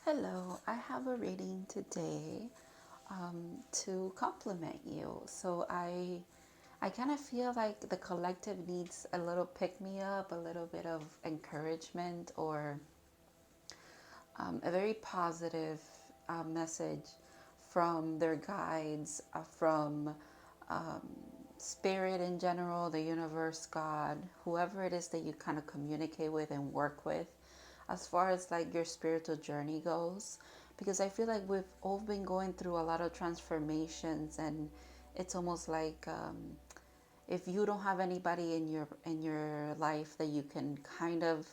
Hello, I have a reading today to compliment you. I kind of feel like the collective needs a little pick me up, a little bit of encouragement, or a very positive message from their guides, from um, spirit in general, the universe, God, whoever it is that you kind of communicate with and work with, as far as like your spiritual journey goes. Because I feel like we've all been going through a lot of transformations, and it's almost like if you don't have anybody in your life that you can kind of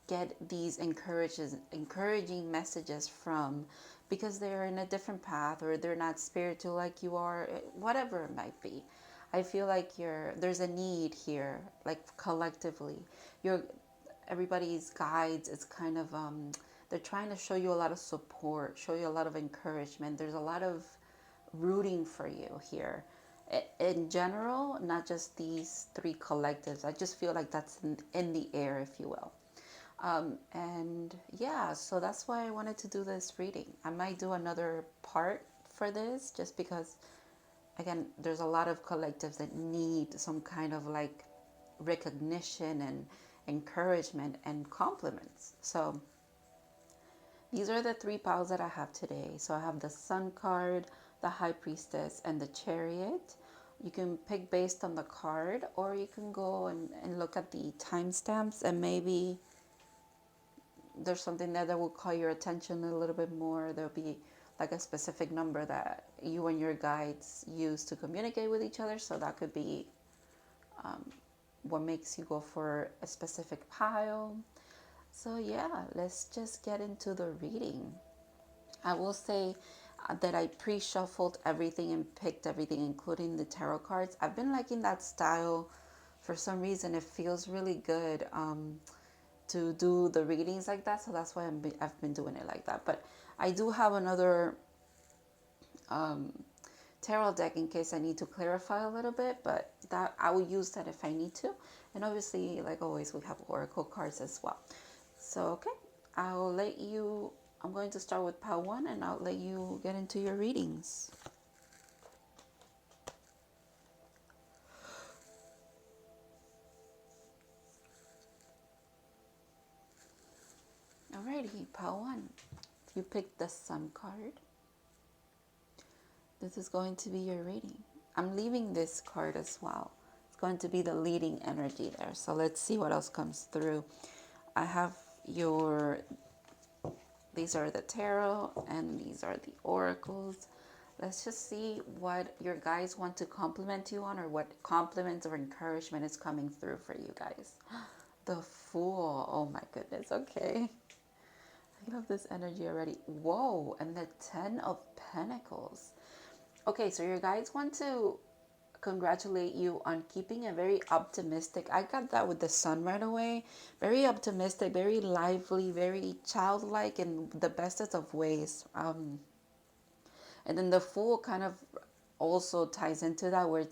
get these encouraging messages from, because they're in a different path or they're not spiritual like you are, whatever it might be. I feel like there's a need here, like collectively. Your Everybody's guides is kind of they're trying to show you a lot of support, show you a lot of encouragement. There's a lot of rooting for you here in general, not just these three collectives. I just feel like that's in the air, if you will. And yeah, so that's why I wanted to do this reading. I might do another part for this just because, again, there's a lot of collectives that need some kind of like recognition and encouragement and compliments. So these are the three piles that I have today. So I have the Sun card, the High Priestess, and the Chariot. You can pick based on the card, or you can go and look at the timestamps, and maybe there's something there that will call your attention a little bit more. There'll be like a specific number that you and your guides use to communicate with each other. So that could be what makes you go for a specific pile. So yeah, let's just get into the reading. I will say that I pre-shuffled everything and picked everything, including the tarot cards. I've been liking that style. For some reason, it feels really good to do the readings like that. So that's why I've been doing it like that. But I do have another tarot deck in case I need to clarify a little bit, but that I will use that if I need to. And obviously, like always, we have oracle cards as well. So okay, I'll let you, I'm going to start with pile one, and I'll let you get into your readings. Alrighty, pile one. If you picked the Sun card, this is going to be your reading. I'm leaving this card as well. It's going to be the leading energy there. So let's see what else comes through. I have these are the tarot and these are the oracles. Let's just see what your guys want to compliment you on, or what compliments or encouragement is coming through for you guys. The Fool. Oh my goodness. Okay. I love this energy already. Whoa. And the Ten of Pentacles. Okay, so your guys want to congratulate you on keeping a very optimistic. I got that with the Sun right away. Very optimistic, very lively, very childlike in the bestest of ways. And then the Fool kind of also ties into that, where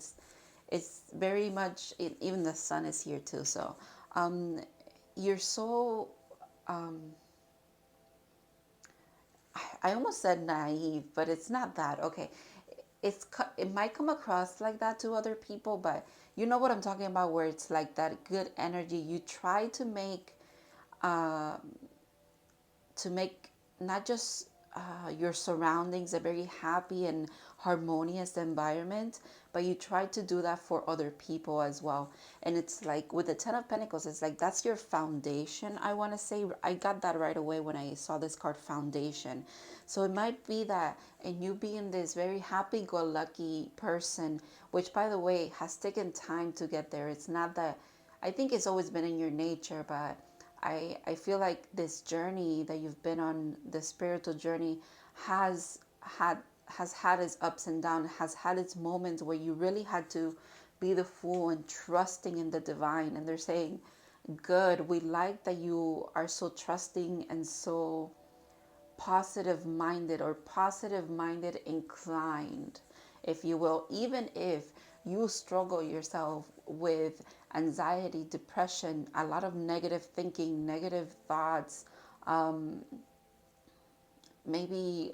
it's very much, even the Sun is here too. So you're so I almost said naive, but it's not that. Okay, it might come across like that to other people, but you know what I'm talking about, where it's like that good energy. You try to make not just your surroundings a very happy and harmonious environment, but you try to do that for other people as well. And it's like with the Ten of Pentacles, it's like that's your foundation. I want to say I got that right away when I saw this card, foundation. So it might be that, and you being this very happy-go-lucky person, which by the way has taken time to get there. It's not that, I think it's always been in your nature, but I feel like this journey that you've been on, the spiritual journey, has had has had its ups and downs, has had its moments where you really had to be the Fool and trusting in the divine. And they're saying, good, we like that you are so trusting and so positive minded, or positive minded inclined, if you will, even if you struggle yourself with anxiety, depression, a lot of negative thinking, negative thoughts, maybe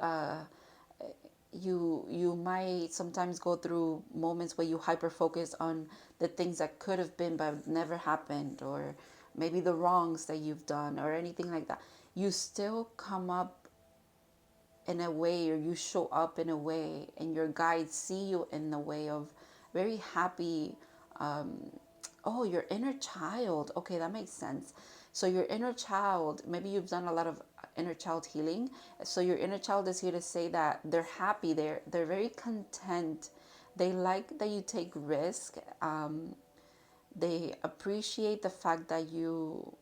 you might sometimes go through moments where you hyper focus on the things that could have been but never happened, or maybe the wrongs that you've done or anything like that. You still come up in a way, or you show up in a way, and your guides see you in the way of very happy. Oh, your inner child. Okay, that makes sense. So your inner child, maybe you've done a lot of inner child healing. So your inner child is here to say that they're happy. They're very content. They like that you take risk. They appreciate the fact that you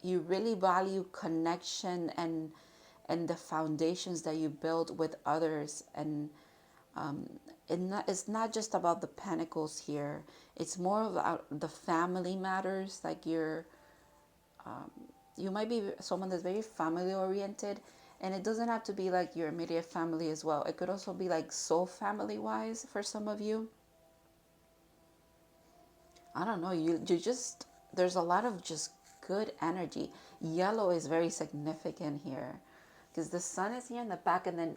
really value connection and the foundations that you build with others. And it's not just about the pentacles here. It's more about the family matters. Like you might be someone that's very family oriented, and it doesn't have to be like your immediate family as well. It could also be like soul family wise for some of you. I don't know. You just, there's a lot of just good energy. Yellow is very significant here because the sun is here in the back, and then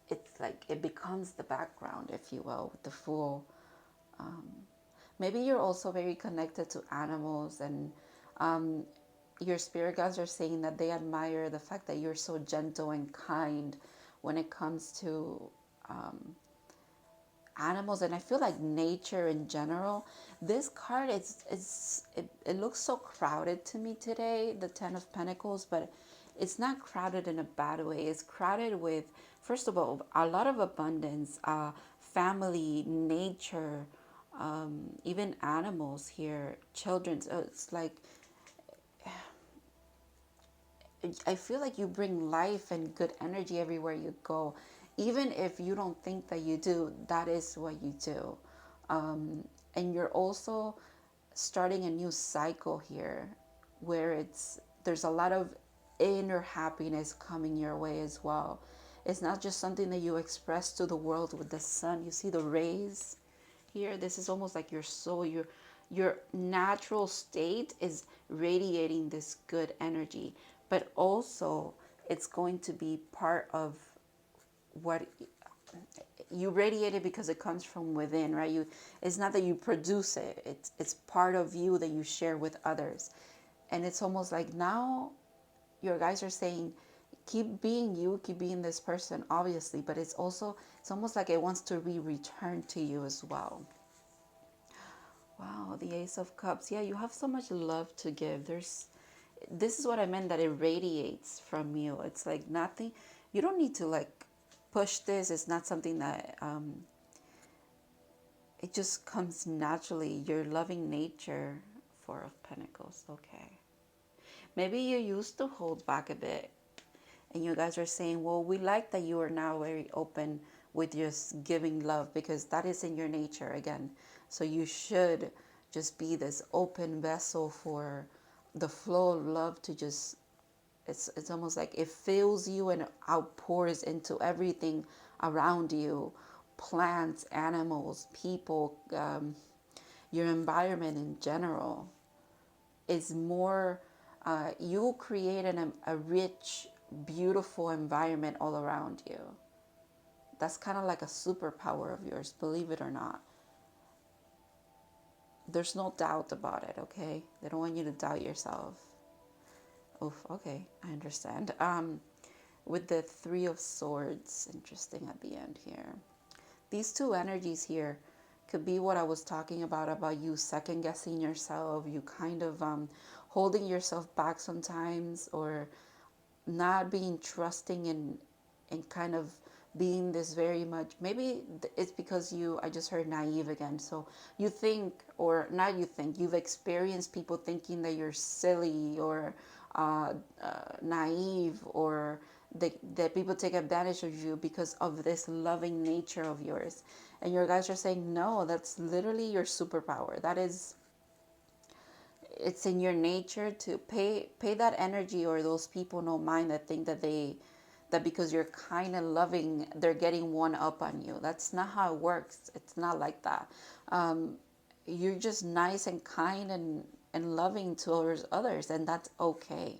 it's like it becomes the background, if you will, with the full. Maybe you're also very connected to animals, and your spirit guides are saying that they admire the fact that you're so gentle and kind when it comes to animals. And I feel like nature in general. This card it looks so crowded to me today, the Ten of Pentacles, but it's not crowded in a bad way. It's crowded with, first of all, a lot of abundance, family, nature, even animals here, children. So it's like, I feel like you bring life and good energy everywhere you go. Even if you don't think that you do, that is what you do. And you're also starting a new cycle here where there's a lot of inner happiness coming your way as well. It's not just something that you express to the world with the sun. You see the rays here? This is almost like your soul, your natural state is radiating this good energy, but also it's going to be part of what you radiate it because it comes from within, right? It's not that you produce it. It's part of you that you share with others. And it's almost like now your guys are saying, keep being you, keep being this person, obviously, but it's almost like it wants to return to you as well. Wow, the Ace of Cups. Yeah, you have so much love to give. This is what I meant, that it radiates from you. It's like nothing, you don't need to like push this. It's not something that, it just comes naturally. Your loving nature, Four of Pentacles. Okay. Maybe you used to hold back a bit, and you guys are saying, well, we like that you are now very open with just giving love, because that is in your nature again. So you should just be this open vessel for the flow of love to just, it's almost like it fills you and outpours into everything around you. Plants, animals, people, your environment in general is more, you create a rich, beautiful environment all around you. That's kind of like a superpower of yours, believe it or not. There's no doubt about it, okay? They don't want you to doubt yourself. Oof, okay, I understand. With the Three of Swords, interesting at the end here. These two energies here could be what I was talking about you second guessing yourself, you kind of holding yourself back sometimes, or not being trusting and kind of being this very much, maybe it's because I just heard naive again. So you think, or not you think, you've experienced people thinking that you're silly or naive, or that people take advantage of you because of this loving nature of yours. And your guys are saying, no, that's literally your superpower. It's in your nature to pay that energy, or those people no mind that think that they that because you're kind and loving, they're getting one up on you. That's not how it works. It's not like that. You're just nice and kind and loving towards others, and that's okay.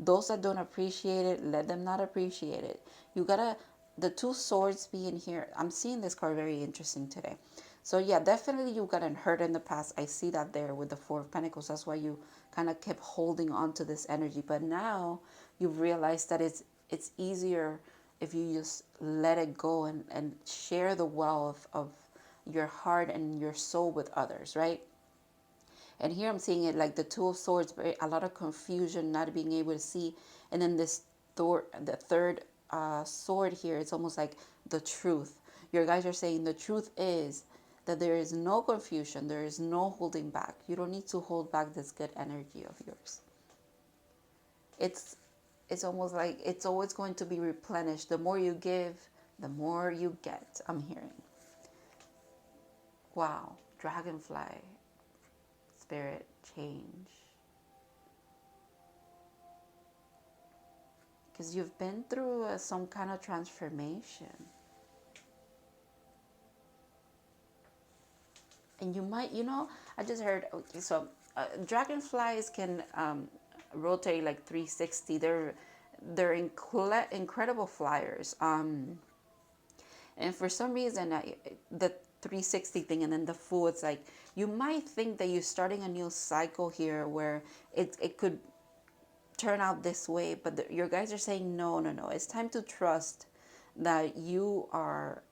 Those that don't appreciate it, let them not appreciate it. You gotta, the two swords being here, I'm seeing this card very interesting today. So yeah, definitely you got hurt in the past. I see that there with the Four of Pentacles. That's why you kind of kept holding on to this energy. But now you've realized that it's easier if you just let it go and share the wealth of your heart and your soul with others, right? And here I'm seeing it like the Two of Swords, a lot of confusion, not being able to see. And then this the third sword here, it's almost like the truth. Your guys are saying the truth is that there is no confusion. There is no holding back. You don't need to hold back this good energy of yours. It's almost like it's always going to be replenished. The more you give, the more you get. I'm hearing. Wow. Dragonfly. Spirit change. Because you've been through some kind of transformation. And you might, I just heard, okay, so dragonflies can rotate like 360. They're incredible flyers. And for some reason, the 360 thing and then the Fool, it's like, you might think that you're starting a new cycle here where it could turn out this way, but your guys are saying, no. It's time to trust that you are,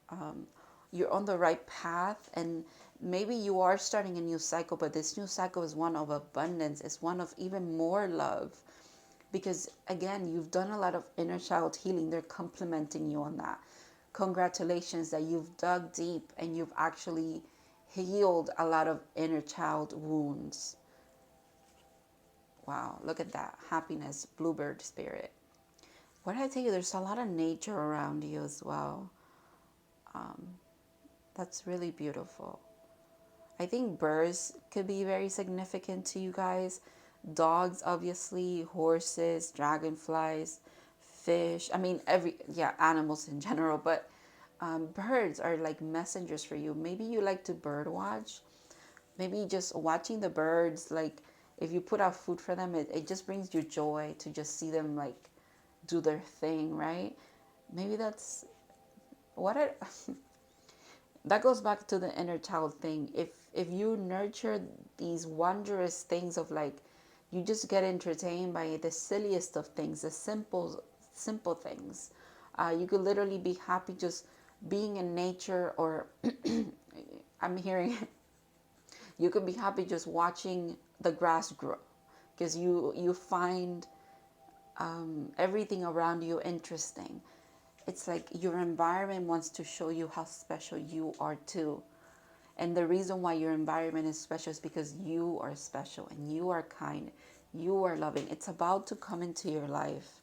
you're on the right path, and maybe you are starting a new cycle, but this new cycle is one of abundance. It's one of even more love. Because again, you've done a lot of inner child healing. They're complimenting you on that. Congratulations that you've dug deep and you've actually healed a lot of inner child wounds. Wow, look at that. Happiness, bluebird spirit. What did I tell you? There's a lot of nature around you as well. That's really beautiful. I think birds could be very significant to you guys. Dogs, obviously, horses, dragonflies, fish. I mean, animals in general, but birds are like messengers for you. Maybe you like to bird watch. Maybe just watching the birds, like if you put out food for them, it just brings you joy to just see them like do their thing, right? Maybe that's what it that goes back to the inner child thing. If you nurture these wondrous things of like, you just get entertained by the silliest of things, the simple things. You could literally be happy just being in nature, or I'm hearing you could be happy just watching the grass grow, because you find everything around you interesting. It's like your environment wants to show you how special you are too. And the reason why your environment is special is because you are special and you are kind. You are loving. It's about to come into your life.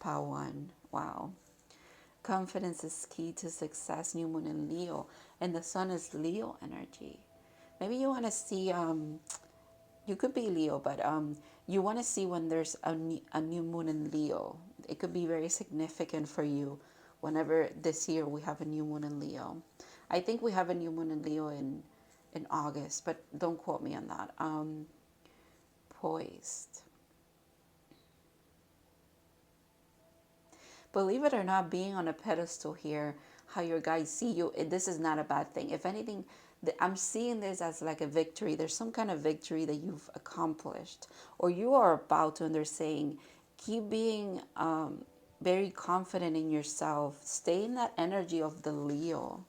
Pawan. Wow. Confidence is key to success. New moon in Leo. And the sun is Leo energy. Maybe you want to see, you could be Leo, but you want to see when there's a new moon in Leo. It could be very significant for you whenever this year we have a new moon in Leo. I think we have a new moon in Leo in August, but don't quote me on that. Poised. Believe it or not, being on a pedestal here, how your guides see you, this is not a bad thing. If anything, I'm seeing this as like a victory. There's some kind of victory that you've accomplished or you are about to, and they're saying, keep being very confident in yourself. Stay in that energy of the Leo.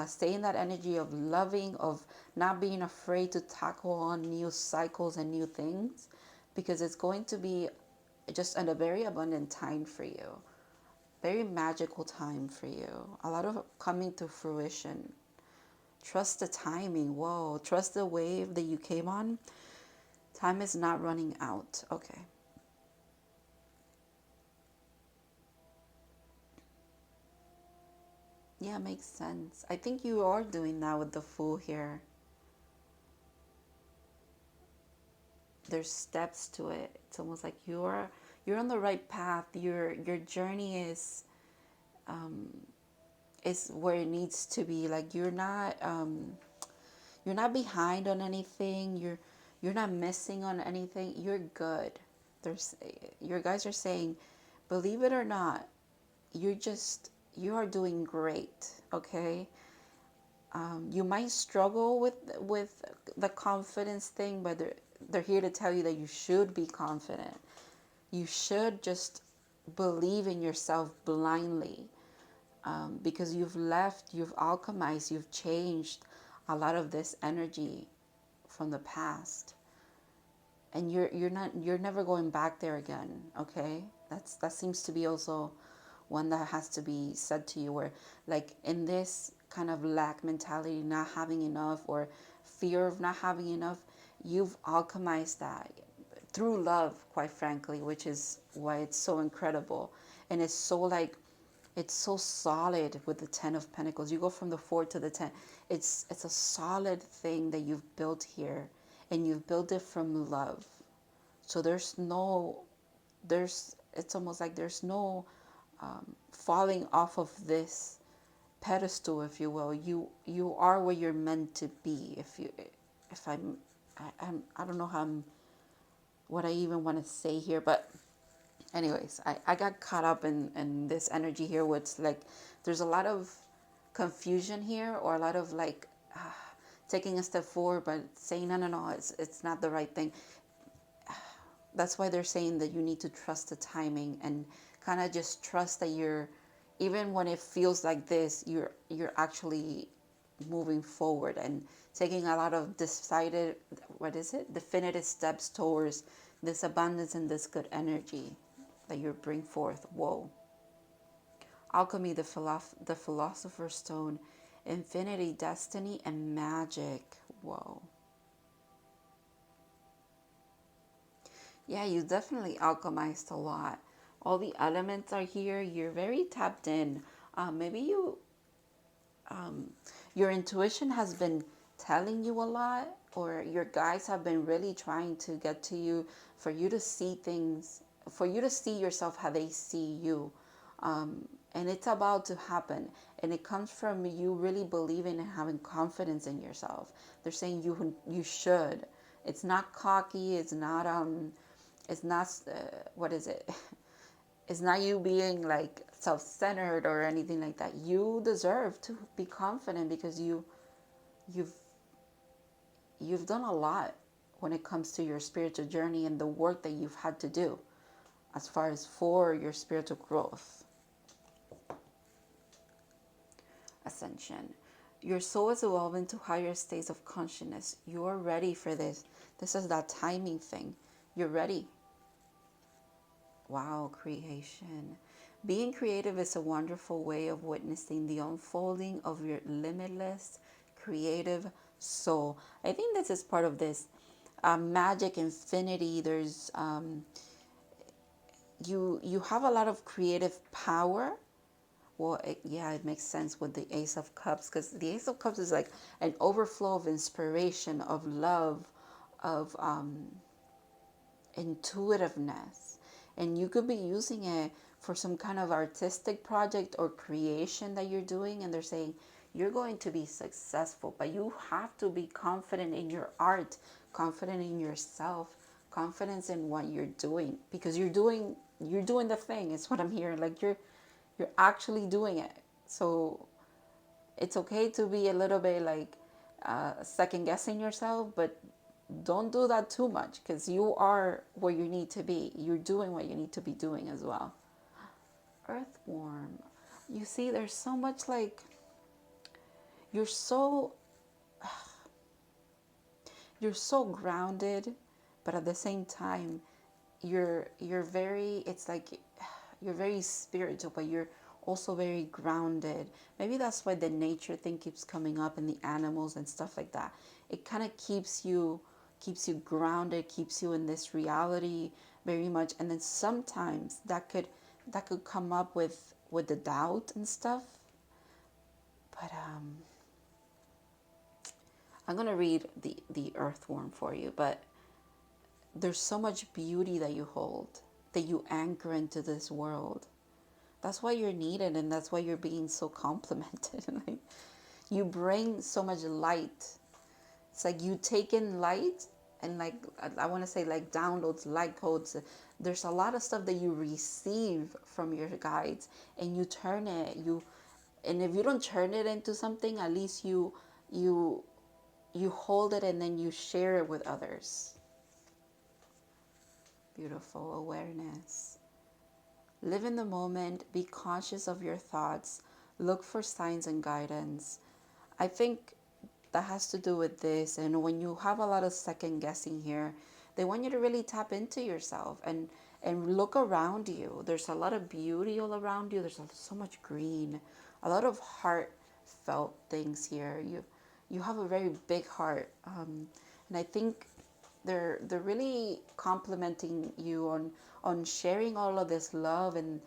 Stay in that energy of loving, of not being afraid to tackle on new cycles and new things, because it's going to be just a very abundant time for you. Very magical time for you. A lot of coming to fruition. Trust the timing. Whoa. Trust the wave that you came on. Time is not running out. Okay. Yeah, makes sense. I think you are doing that with the Fool here. There's steps to it. It's almost like you're you're on the right path. Your journey is where it needs to be. Like you're not behind on anything. You're not missing on anything. You're good. There's your guys are saying, believe it or not, you are doing great. Okay. You might struggle with the confidence thing, but they're here to tell you that you should be confident. You should just believe in yourself blindly, because you've alchemized, you've changed a lot of this energy from the past, and you're never going back there again. Okay, that seems to be also one that has to be said to you, where like in this kind of lack mentality, not having enough, or fear of not having enough, you've alchemized that through love, quite frankly, which is why it's so incredible. And it's so like, it's so solid with the 10 of Pentacles. You go from the 4 to the 10. It's a solid thing that you've built here, and you've built it from love. So it's almost like there's no falling off of this pedestal, if you will. You are where you're meant to be. I don't know what I even want to say here, but anyways, I got caught up in this energy here, where it's like there's a lot of confusion here, or a lot of like taking a step forward but saying no, it's not the right thing. That's why they're saying that you need to trust the timing, and kind of just trust that even when it feels like this, you're actually moving forward and taking a lot of definitive steps towards this abundance and this good energy that you bring forth. Whoa. Alchemy, the Philosopher's Stone, Infinity, Destiny, and Magic. Whoa. Yeah, you definitely alchemized a lot. All the elements are here. You're very tapped in. Maybe your intuition has been telling you a lot, or your guides have been really trying to get to you, for you to see things, for you to see yourself how they see you. And it's about to happen. And it comes from you really believing and having confidence in yourself. They're saying you should. It's not cocky. It's not what is it? It's not you being like self-centered or anything like that. You deserve to be confident, because you've done a lot when it comes to your spiritual journey and the work that you've had to do as far as for your spiritual growth. Ascension. Your soul is evolving to higher states of consciousness. You're ready for this. This is that timing thing. You're ready. Wow, creation. Being creative is a wonderful way of witnessing the unfolding of your limitless creative soul. I think this is part of this magic infinity. There's you have a lot of creative power. Well, it makes sense with the Ace of Cups, because the Ace of Cups is like an overflow of inspiration, of love, of intuitiveness. And you could be using it for some kind of artistic project or creation that you're doing, and they're saying you're going to be successful, but you have to be confident in your art, confident in yourself, confidence in what you're doing, because you're doing the thing. It's what I'm hearing. Like you're actually doing it. So it's okay to be a little bit like second guessing yourself, but don't do that too much, because you are where you need to be. You're doing what you need to be doing as well. Earthworm. You see, there's so much like you're so grounded, but at the same time you're very, it's like you're very spiritual, but you're also very grounded. Maybe that's why the nature thing keeps coming up, and the animals and stuff like that. It kind of keeps you grounded, keeps you in this reality very much. And then sometimes that could come up with the doubt and stuff. But I'm gonna read the earthworm for you. But there's so much beauty that you hold. that you anchor into this world. That's why you're needed, and that's why you're being so complimented. Like, you bring so much light. It's like you take in light, and like I want to say, like downloads, light codes. There's a lot of stuff that you receive from your guides, and you turn it. And if you don't turn it into something, at least you you hold it and then you share it with others. Beautiful awareness. Live in the moment, be conscious of your thoughts, look for signs and guidance. I think that has to do with this. And when you have a lot of second guessing here, they want you to really tap into yourself and look around you. There's a lot of beauty all around you. There's so much green, a lot of heartfelt things here. You have a very big heart, and I think they're really complimenting you on sharing all of this love and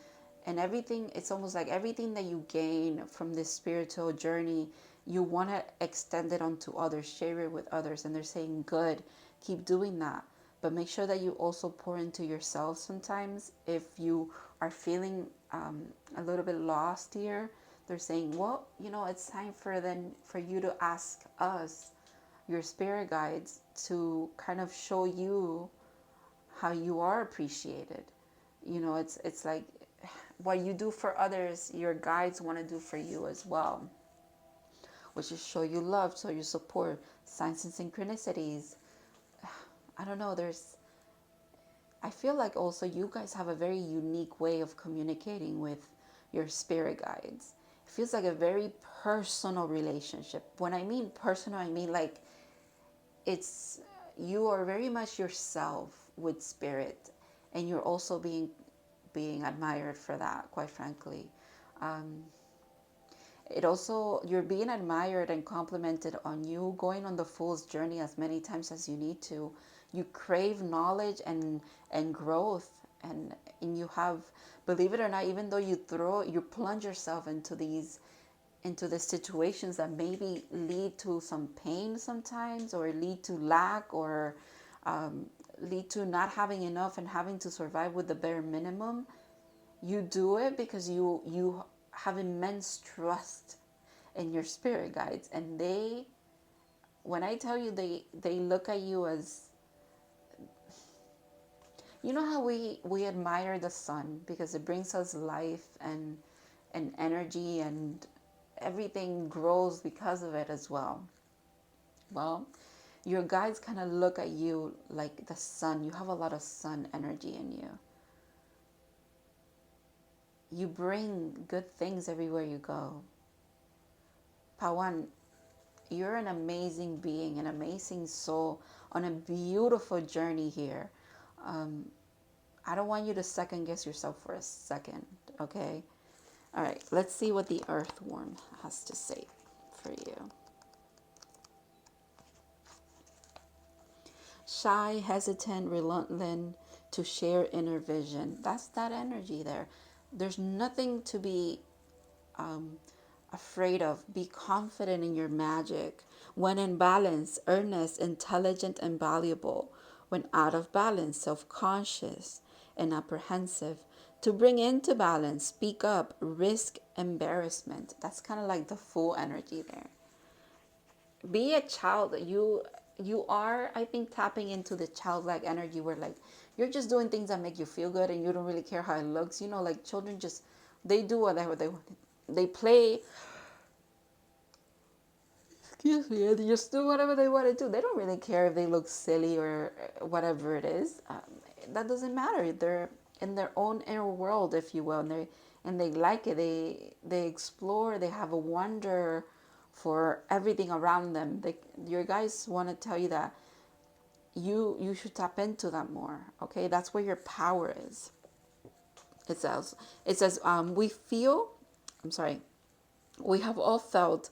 everything. It's almost like everything that you gain from this spiritual journey, you want to extend it onto others, share it with others. And they're saying, good, keep doing that. But make sure that you also pour into yourself sometimes. If you are feeling a little bit lost here, they're saying, well, it's time for you to ask us, your spirit guides, to kind of show you how you are appreciated. It's like what you do for others, your guides want to do for you as well, which is show you love, show you support, signs and synchronicities. I don't know, I feel like also you guys have a very unique way of communicating with your spirit guides. It feels like a very personal relationship. When I mean personal, I mean like it's, you are very much yourself with spirit, and you're also being admired for that, quite frankly. It also, you're being admired and complimented on you going on the Fool's journey as many times as you need to. You crave knowledge and growth, and you have, believe it or not, even though you plunge yourself into the situations that maybe lead to some pain sometimes, or lead to lack, or lead to not having enough and having to survive with the bare minimum. You do it because you have immense trust in your spirit guides, and when I tell you, they look at you as, how we admire the sun because it brings us life and energy, and everything grows because of it as well. Well, your guides kind of look at you like the sun. You have a lot of sun energy in you. You bring good things everywhere you go. Pawan, you're an amazing being, an amazing soul on a beautiful journey here. I don't want you to second guess yourself for a second, okay? All right, let's see what the earthworm has to say for you. Shy, hesitant, reluctant to share inner vision. That's that energy there. There's nothing to be afraid of. Be confident in your magic. When in balance, earnest, intelligent, and valuable. When out of balance, self-conscious and apprehensive. To bring into balance, speak up, risk embarrassment. That's kind of like the full energy there. Be a child. You are, I think, tapping into the childlike energy where like you're just doing things that make you feel good, and you don't really care how it looks. Like children just, they do whatever they want. They play, excuse me, and they just do whatever they want to do. They don't really care if they look silly or whatever it is. That doesn't matter. They're in their own inner world, if you will, and they like it. They explore. They have a wonder for everything around them. Your guys want to tell you that you should tap into that more. Okay, that's where your power is. It says we have all felt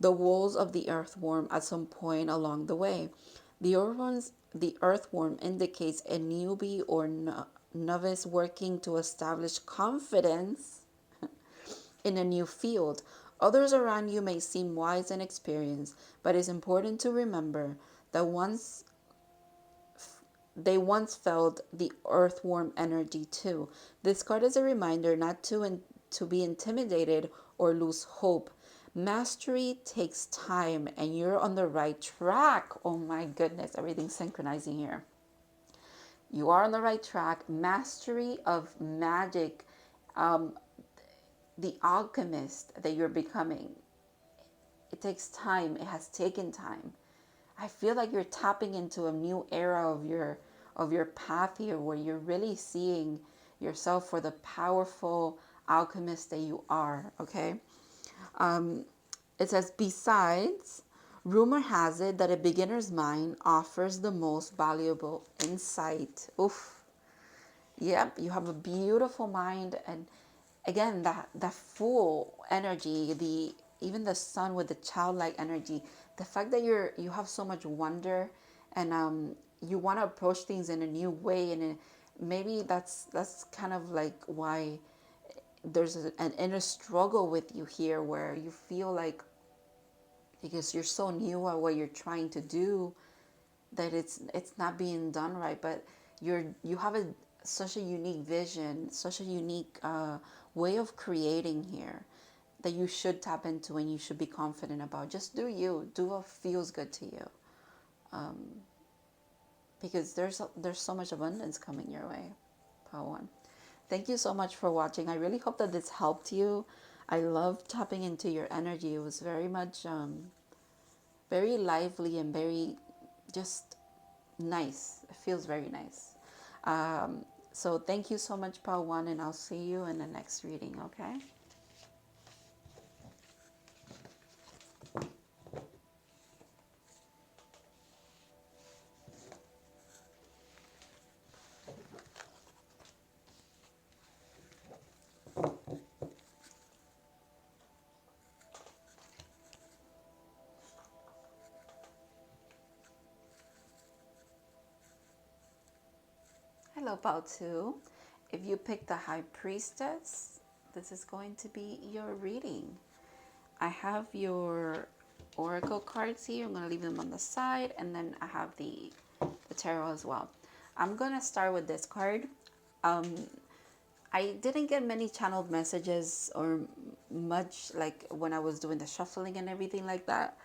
the walls of the earthworm at some point along the way. The earthworm indicates a newbie or novice working to establish confidence in a new field. Others around you may seem wise and experienced, but it's important to remember that they once felt the earthworm energy too. This card is a reminder not to be intimidated or lose hope. Mastery takes time and you're on the right track. Oh my goodness, everything's synchronizing here. You are on the right track. Mastery of magic, the alchemist that you're becoming. It takes time. It has taken time. I feel like you're tapping into a new era of your path here, where you're really seeing yourself for the powerful alchemist that you are. Okay. It says, besides, rumor has it that a beginner's mind offers the most valuable insight. Oof. Yep, you have a beautiful mind, and again, that full energy, the even the sun with the childlike energy, the fact that you have so much wonder, and you want to approach things in a new way, and maybe that's kind of like why there's an inner struggle with you here, where you feel like, because you're so new at what you're trying to do, that it's not being done right. But you have such a unique vision, such a unique way of creating here, that you should tap into and you should be confident about. Just do you, do what feels good to you, because there's so much abundance coming your way. Part one. Thank you so much for watching. I really hope that this helped you. I love tapping into your energy. It was very much very lively and very just nice. It feels very nice. So thank you so much, part one, and I'll see you in the next reading, okay? Hello, part two. If you pick the High Priestess, this is going to be your reading. I have your oracle cards here. I'm going to leave them on the side, and then I have the tarot as well. I'm going to start with this card. I didn't get many channeled messages or much like when I was doing the shuffling and everything like that.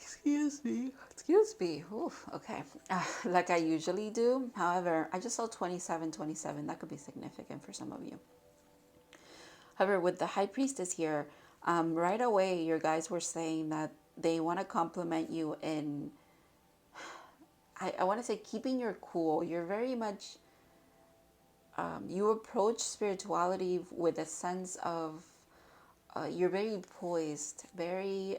Excuse me. Excuse me. Oof, okay. Like I usually do. However, I just saw 2727. That could be significant for some of you. However, with the High Priestess here, right away, your guys were saying that they want to compliment you in, I want to say, keeping your cool. You're very much, you approach spirituality with a sense of, you're very poised, very,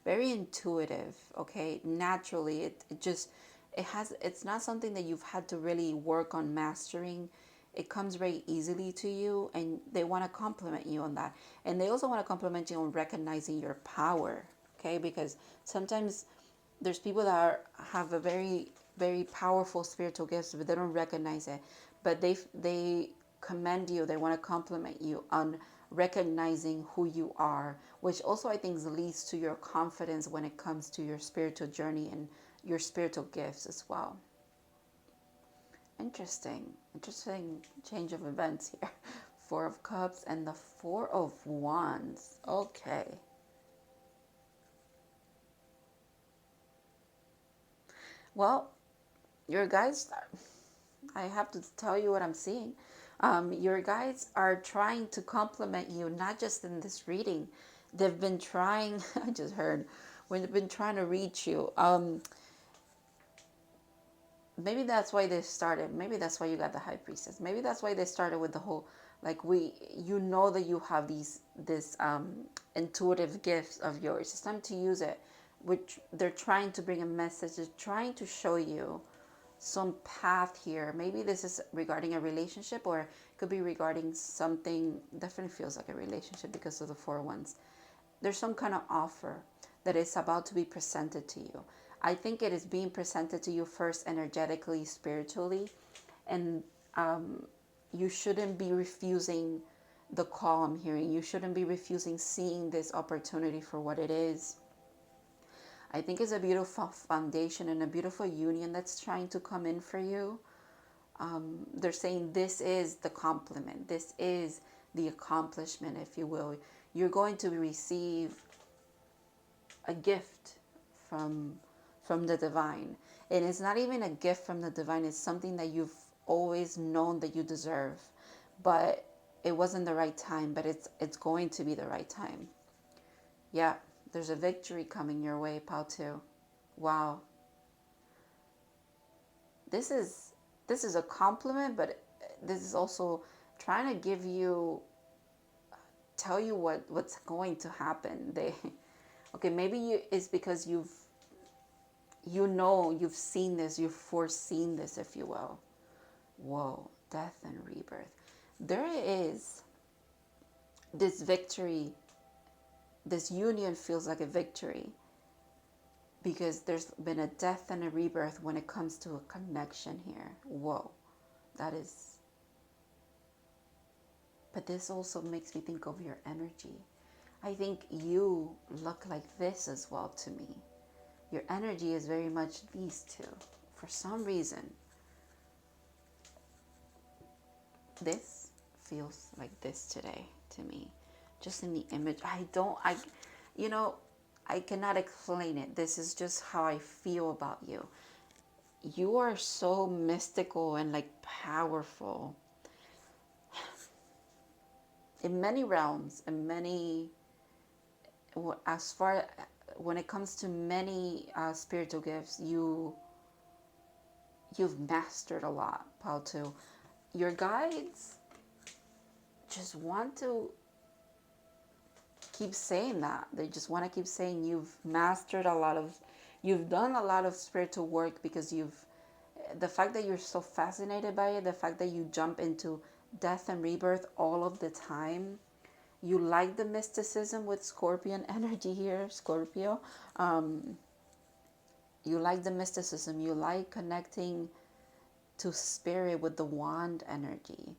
very intuitive, okay? Naturally, it just, it's not something that you've had to really work on mastering. It comes very easily to you, and they want to compliment you on that. And they also want to compliment you on recognizing your power, okay? Because sometimes there's people that have a very, very powerful spiritual gifts, but they don't recognize it. But they commend you, they want to compliment you on recognizing who you are, which also I think leads to your confidence when it comes to your spiritual journey and your spiritual gifts as well. Interesting change of events here. Four of Cups and the Four of Wands. Okay. Well, your guys, I have to tell you what I'm seeing. Your guides are trying to compliment you, not just in this reading. They've been trying, I just heard, when they've been trying to reach you. Maybe that's why they started. Maybe that's why you got the High Priestess. Maybe that's why they started with the whole, like, you know that you have this intuitive gifts of yours. It's time to use it. Which they're trying to bring a message. They're trying to show you some path here. Maybe this is regarding a relationship, or it could be regarding something. Definitely feels like a relationship because of the Four Wands. There's some kind of offer that is about to be presented to you. I think it is being presented to you first energetically, spiritually, and you shouldn't be refusing the call I'm hearing. You shouldn't be refusing seeing this opportunity for what it is. I think it's a beautiful foundation and a beautiful union that's trying to come in for you. They're saying this is the compliment, this is the accomplishment, if you will. You're going to receive a gift from the divine, and it's not even a gift from the divine. It's something that you've always known that you deserve, but it wasn't the right time. But it's going to be the right time. Yeah, there's a victory coming your way, pal, too. Wow. This is a compliment, but this is also trying to give you, tell you what's going to happen. Okay, maybe it's because you've seen this, you've foreseen this, if you will. Whoa, death and rebirth. There is this victory. This union feels like a victory because there's been a death and a rebirth when it comes to a connection here. Whoa, that is. But this also makes me think of your energy. I think you look like this as well to me. Your energy is very much these two. For some reason, this feels like this today to me. Just in the image. I cannot explain it. This is just how I feel about you. You are so mystical and like powerful. In many realms, and many, as far when it comes to many spiritual gifts, you've mastered a lot, Paltu. Your guides just want to keep saying that. They just want to keep saying you've mastered you've done a lot of spiritual work, because the fact that you're so fascinated by it, the fact that you jump into death and rebirth all of the time. You like the mysticism with Scorpion energy here, Scorpio. You like the mysticism. You like connecting to spirit with the wand energy.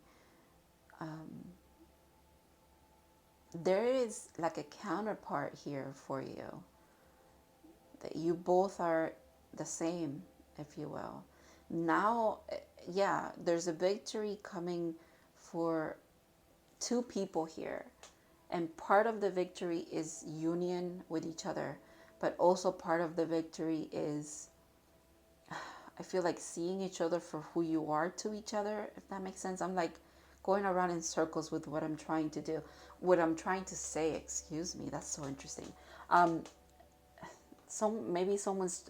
There is like a counterpart here for you. That you both are the same, if you will. Now, yeah, there's a victory coming for two people here. And part of the victory is union with each other. But also part of the victory is, I feel like, seeing each other for who you are to each other, if that makes sense. I'm like going around in circles with what I'm trying to do. What I'm trying to say, excuse me, that's so interesting. Maybe someone's,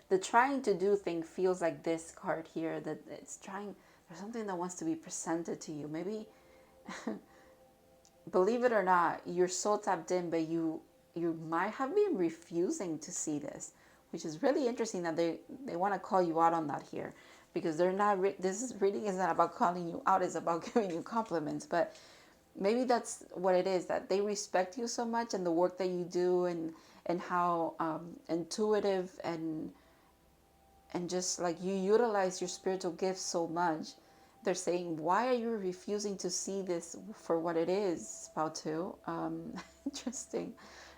the trying to do thing feels like this card here, that it's trying, there's something that wants to be presented to you. Maybe, believe it or not, you're so tapped in, but you might have been refusing to see this, which is really interesting that they want to call you out on that here, because they're not, this reading is not about calling you out, it's about giving you compliments. But maybe that's what it is, that they respect you so much and the work that you do, and how intuitive and just like you utilize your spiritual gifts so much. They're saying, why are you refusing to see this for what it is, Pao? Interesting.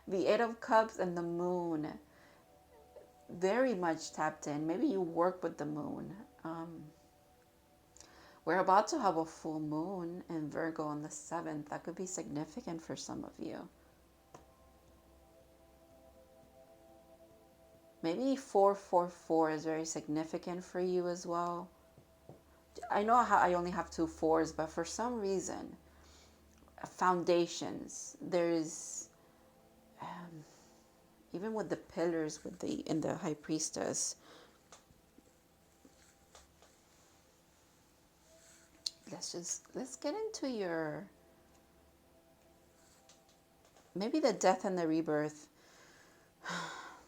The Eight of Cups and the Moon, very much tapped in. Maybe you work with the moon. We're about to have a full moon in Virgo on the 7th. That could be significant for some of you. Maybe 444 is very significant for you as well. I know I only have 2 4s, but for some reason, foundations, there's, even with the pillars in the High Priestess, let's get into your, maybe the death and the rebirth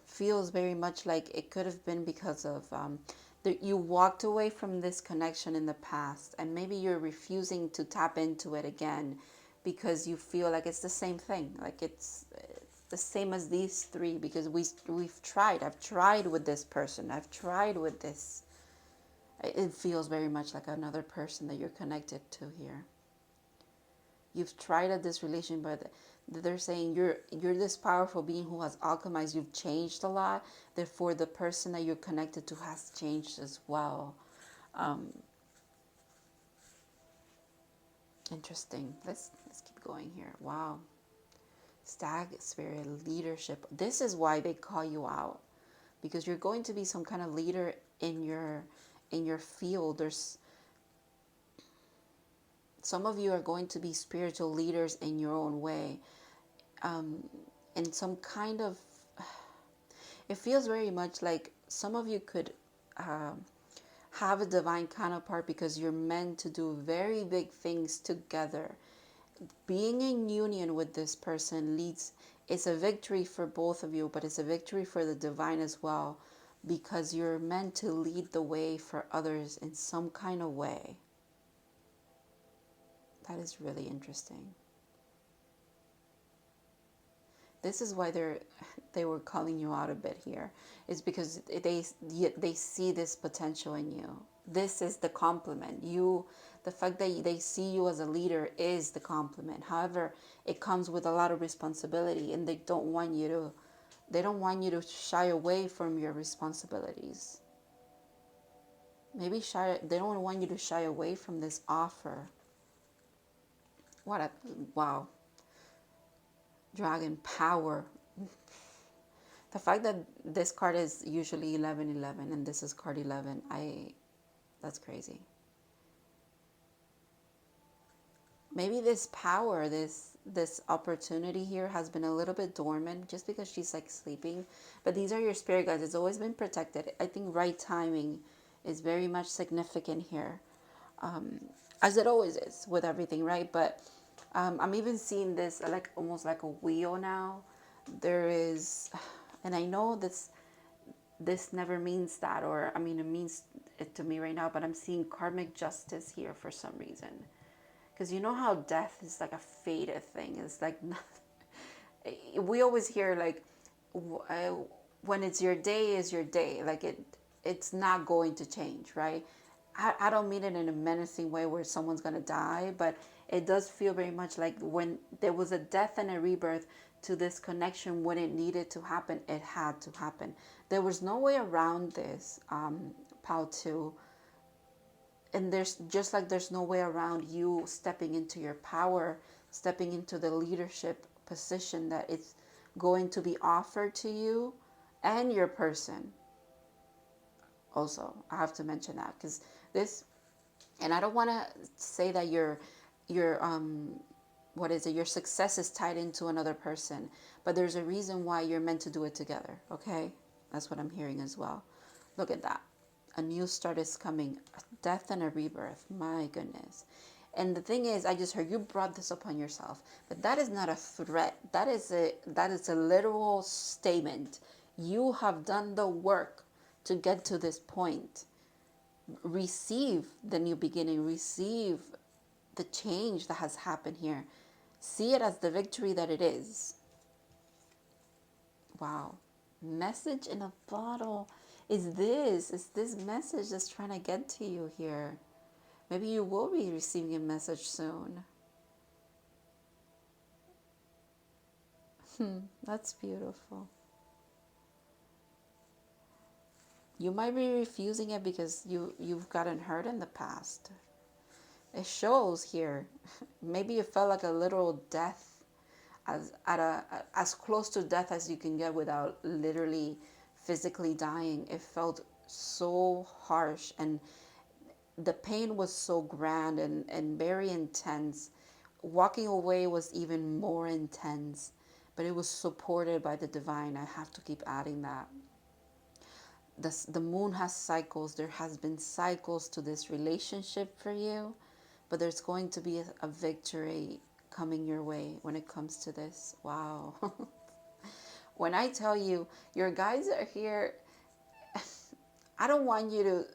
feels very much like it could have been because of you walked away from this connection in the past, and maybe you're refusing to tap into it again because you feel like it's the same thing, like it's the same as these three, because we've tried. I've tried with this person. I've tried with this. It feels very much like another person that you're connected to here. You've tried at this relation, but They're saying you're this powerful being who has alchemized. You've changed a lot. Therefore, the person that you're connected to has changed as well. Interesting. Let's keep going here. Wow. Stag spirit leadership. This is why they call you out, because you're going to be some kind of leader in your field. There's some of you are going to be spiritual leaders in your own way. In some kind of, it feels very much like some of you could have a divine counterpart because you're meant to do very big things together. Being in union with this person leads, it's a victory for both of you, but it's a victory for the divine as well, because you're meant to lead the way for others in some kind of way. That is really interesting. This is why they were calling you out a bit here. It's because they see this potential in you. This is the compliment. The fact that they see you as a leader is the compliment. However, it comes with a lot of responsibility, and they don't want you to shy away from your responsibilities. Maybe they don't want you to shy away from this offer. Wow. Dragon power. The fact that this card is usually 1111 and this is card 11, that's crazy. Maybe this power, this opportunity here has been a little bit dormant just because she's like sleeping. But these are your spirit guides. It's always been protected. I think right timing is very much significant here, as it always is with everything, right? But I'm even seeing this like almost like a wheel now. There is, and I know this never means that, or I mean it means it to me right now, but I'm seeing karmic justice here for some reason. Because you know how death is like a fated thing. It's like nothing. We always hear like when it's your day is your day. Like it's not going to change, right? I don't mean it in a menacing way where someone's going to die, but it does feel very much like when there was a death and a rebirth to this connection, when it needed to happen, it had to happen. There was no way around this, Pal 2. And there's just like there's no way around you stepping into your power, stepping into the leadership position that it's going to be offered to you and your person. Also, I have to mention that because this, and I don't want to say that your what is it? Your success is tied into another person, but there's a reason why you're meant to do it together. Okay, that's what I'm hearing as well. Look at that. A new start is coming, a death and a rebirth. My goodness. And the thing is, I just heard you brought this upon yourself, but that is not a threat. That is a literal statement. You have done the work to get to this point. Receive the new beginning. Receive the change that has happened here. See it as the victory that it is. Wow. Message in a bottle. Is this message that's trying to get to you here? Maybe you will be receiving a message soon. That's beautiful. You might be refusing it because you've gotten hurt in the past. It shows here. Maybe you felt like a literal death, as close to death as you can get without literally physically dying. It felt so harsh, and the pain was so grand and very intense. Walking away was even more intense, but it was supported by the divine. I have to keep adding that. The moon has cycles. There has been cycles to this relationship for you, but there's going to be a victory coming your way when it comes to this. Wow. When I tell you, your guides are here, I don't want you to,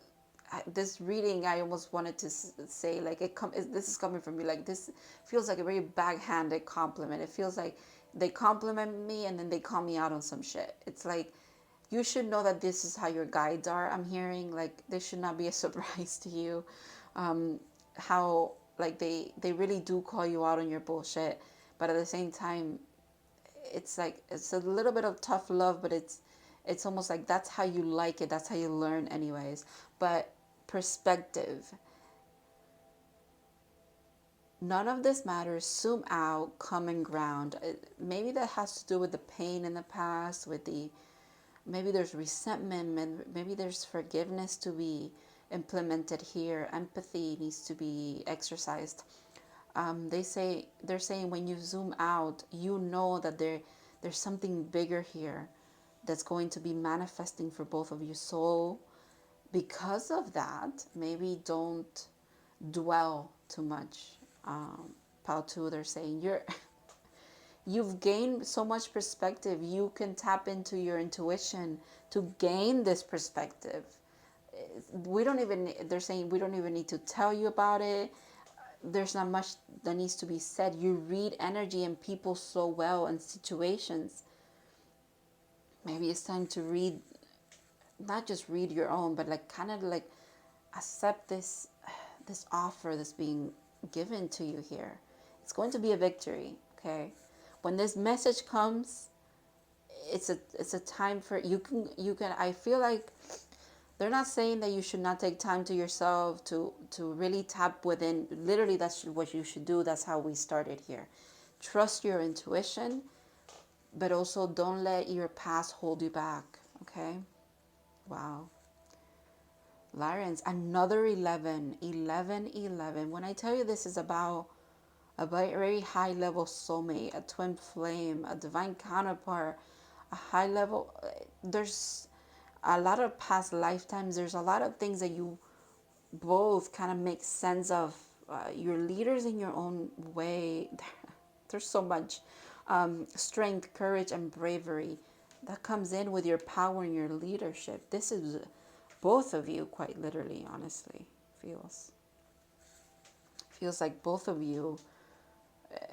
this reading, I almost wanted to say, like, this is coming from me, like, this feels like a very backhanded compliment. It feels like they compliment me and then they call me out on some shit. It's like, you should know that this is how your guides are. I'm hearing, like, this should not be a surprise to you. How, like, they really do call you out on your bullshit. but at the same time, it's like it's a little bit of tough love, but it's almost like that's how you like it, that's how you learn anyways. But perspective, none of this matters. Zoom out, common ground. Maybe that has to do with the pain in the past, with the, maybe there's resentment, maybe there's forgiveness to be implemented here. Empathy needs to be exercised. They're saying when you zoom out, you know that there's something bigger here that's going to be manifesting for both of you. So because of that, maybe don't dwell too much. Pao 2, they're saying you've gained so much perspective. You can tap into your intuition to gain this perspective. They're saying we don't even need to tell you about it. There's not much that needs to be said. You read energy and people so well and situations. Maybe it's time to read, not just read your own, but like kind of like accept this offer that's being given to you here. It's going to be a victory, okay? When this message comes, it's a time for you can I feel like they're not saying that you should not take time to yourself to really tap within. Literally, that's what you should do. That's how we started here. Trust your intuition, but also don't let your past hold you back, okay? Wow. Lions, another 11, 11, 11. When I tell you this is about a very high level soulmate, a twin flame, a divine counterpart, a high level, there's a lot of past lifetimes. There's a lot of things that you both kind of make sense of. You're leaders in your own way. There's so much strength, courage, and bravery that comes in with your power and your leadership. This is both of you, quite literally, honestly, feels like both of you.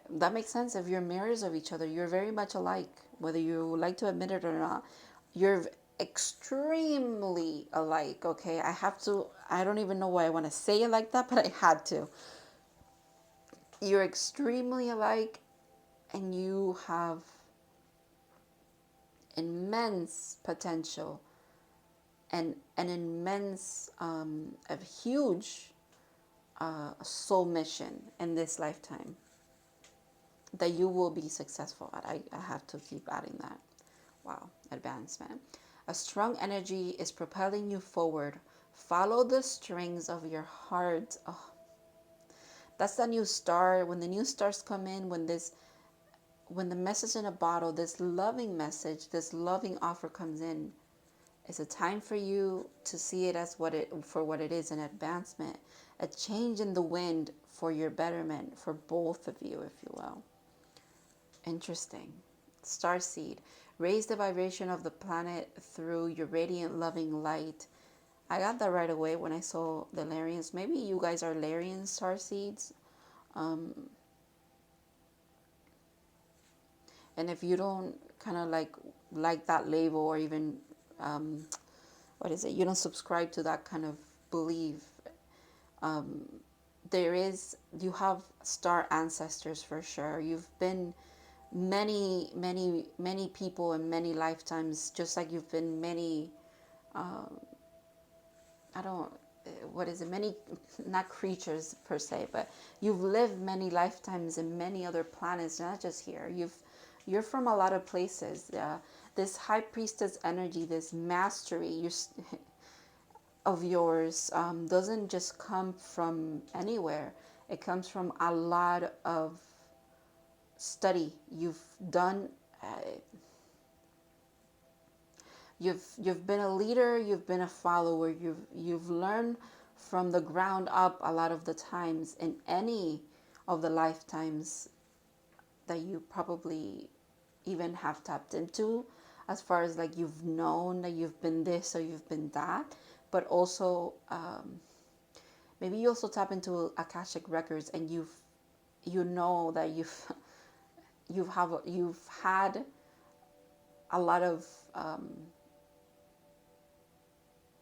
That makes sense. If you're mirrors of each other, you're very much alike, whether you like to admit it or not. You're extremely alike, okay? I don't even know why I want to say it like that, but I had to. You're extremely alike, and you have immense potential and an immense, a huge soul mission in this lifetime that you will be successful at. I have to keep adding that. Wow, advancement. A strong energy is propelling you forward. Follow the strings of your heart. Oh, that's the new star. When the new stars come in, when the message in a bottle, this loving message, this loving offer comes in, it's a time for you to see it as what it is, an advancement, a change in the wind for your betterment, for both of you, if you will. Interesting. Starseed. Raise the vibration of the planet through your radiant, loving light. I got that right away when I saw the Larians. Maybe you guys are Larian starseeds. And if you don't kind of like that label, or even, you don't subscribe to that kind of belief, you have star ancestors for sure. You've been many, many, many people in many lifetimes, just like you've been many, many, not creatures per se, but you've lived many lifetimes in many other planets, not just here. You're from a lot of places. This high priestess energy, this mastery of yours doesn't just come from anywhere. It comes from a lot of study you've done. You've been a leader, you've been a follower, you've learned from the ground up a lot of the times in any of the lifetimes that you probably even have tapped into, as far as like you've known that you've been this or you've been that. But also maybe you also tap into Akashic records, and you know that you've had a lot of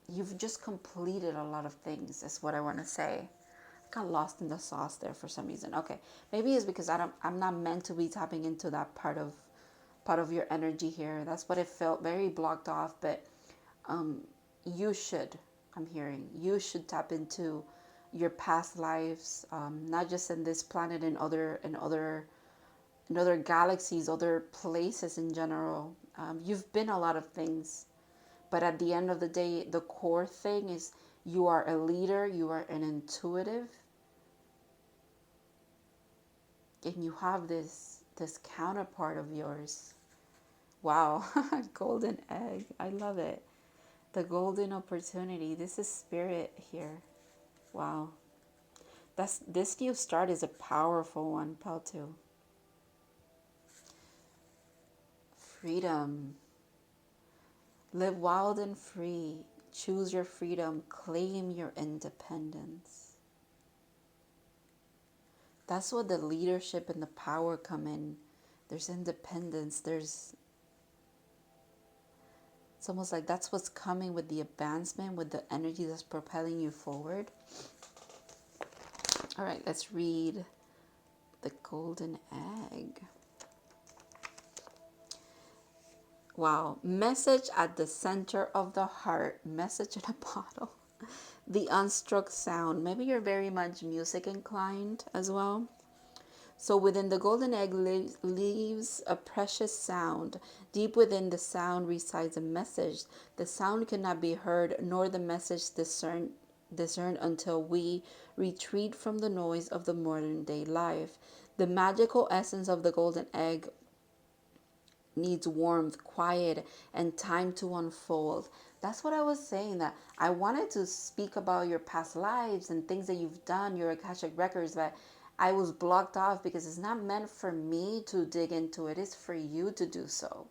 you've just completed a lot of things, is what I want to say. got lost in the sauce there for some reason. Okay, maybe it's because I'm not meant to be tapping into that part of your energy here. That's what it felt, very blocked off. But you should, I'm hearing, you should tap into your past lives, not just in this planet, in other galaxies, other places in general. You've been a lot of things, but at the end of the day, the core thing is you are a leader, you are an intuitive, and you have this counterpart of yours. Wow, golden egg. I love it. The golden opportunity. This is spirit here. Wow. This new start is a powerful one, Paltu. Freedom. Live wild and free. Choose your freedom. Claim your independence. That's what the leadership and the power come in. There's independence. It's almost like that's what's coming with the advancement, with the energy that's propelling you forward. All right, let's read the golden egg. Wow. Message at the center of the heart. Message in a bottle. The unstruck sound. Maybe you're very much music inclined as well. So within the golden egg leaves a precious sound. Deep within the sound resides a message. The sound cannot be heard, nor the message discerned until we retreat from the noise of the modern day life. The magical essence of the golden egg needs warmth, quiet, and time to unfold. That's what I was saying, that I wanted to speak about your past lives and things that you've done, your Akashic records, but I was blocked off because it's not meant for me to dig into it. It's for you to do so.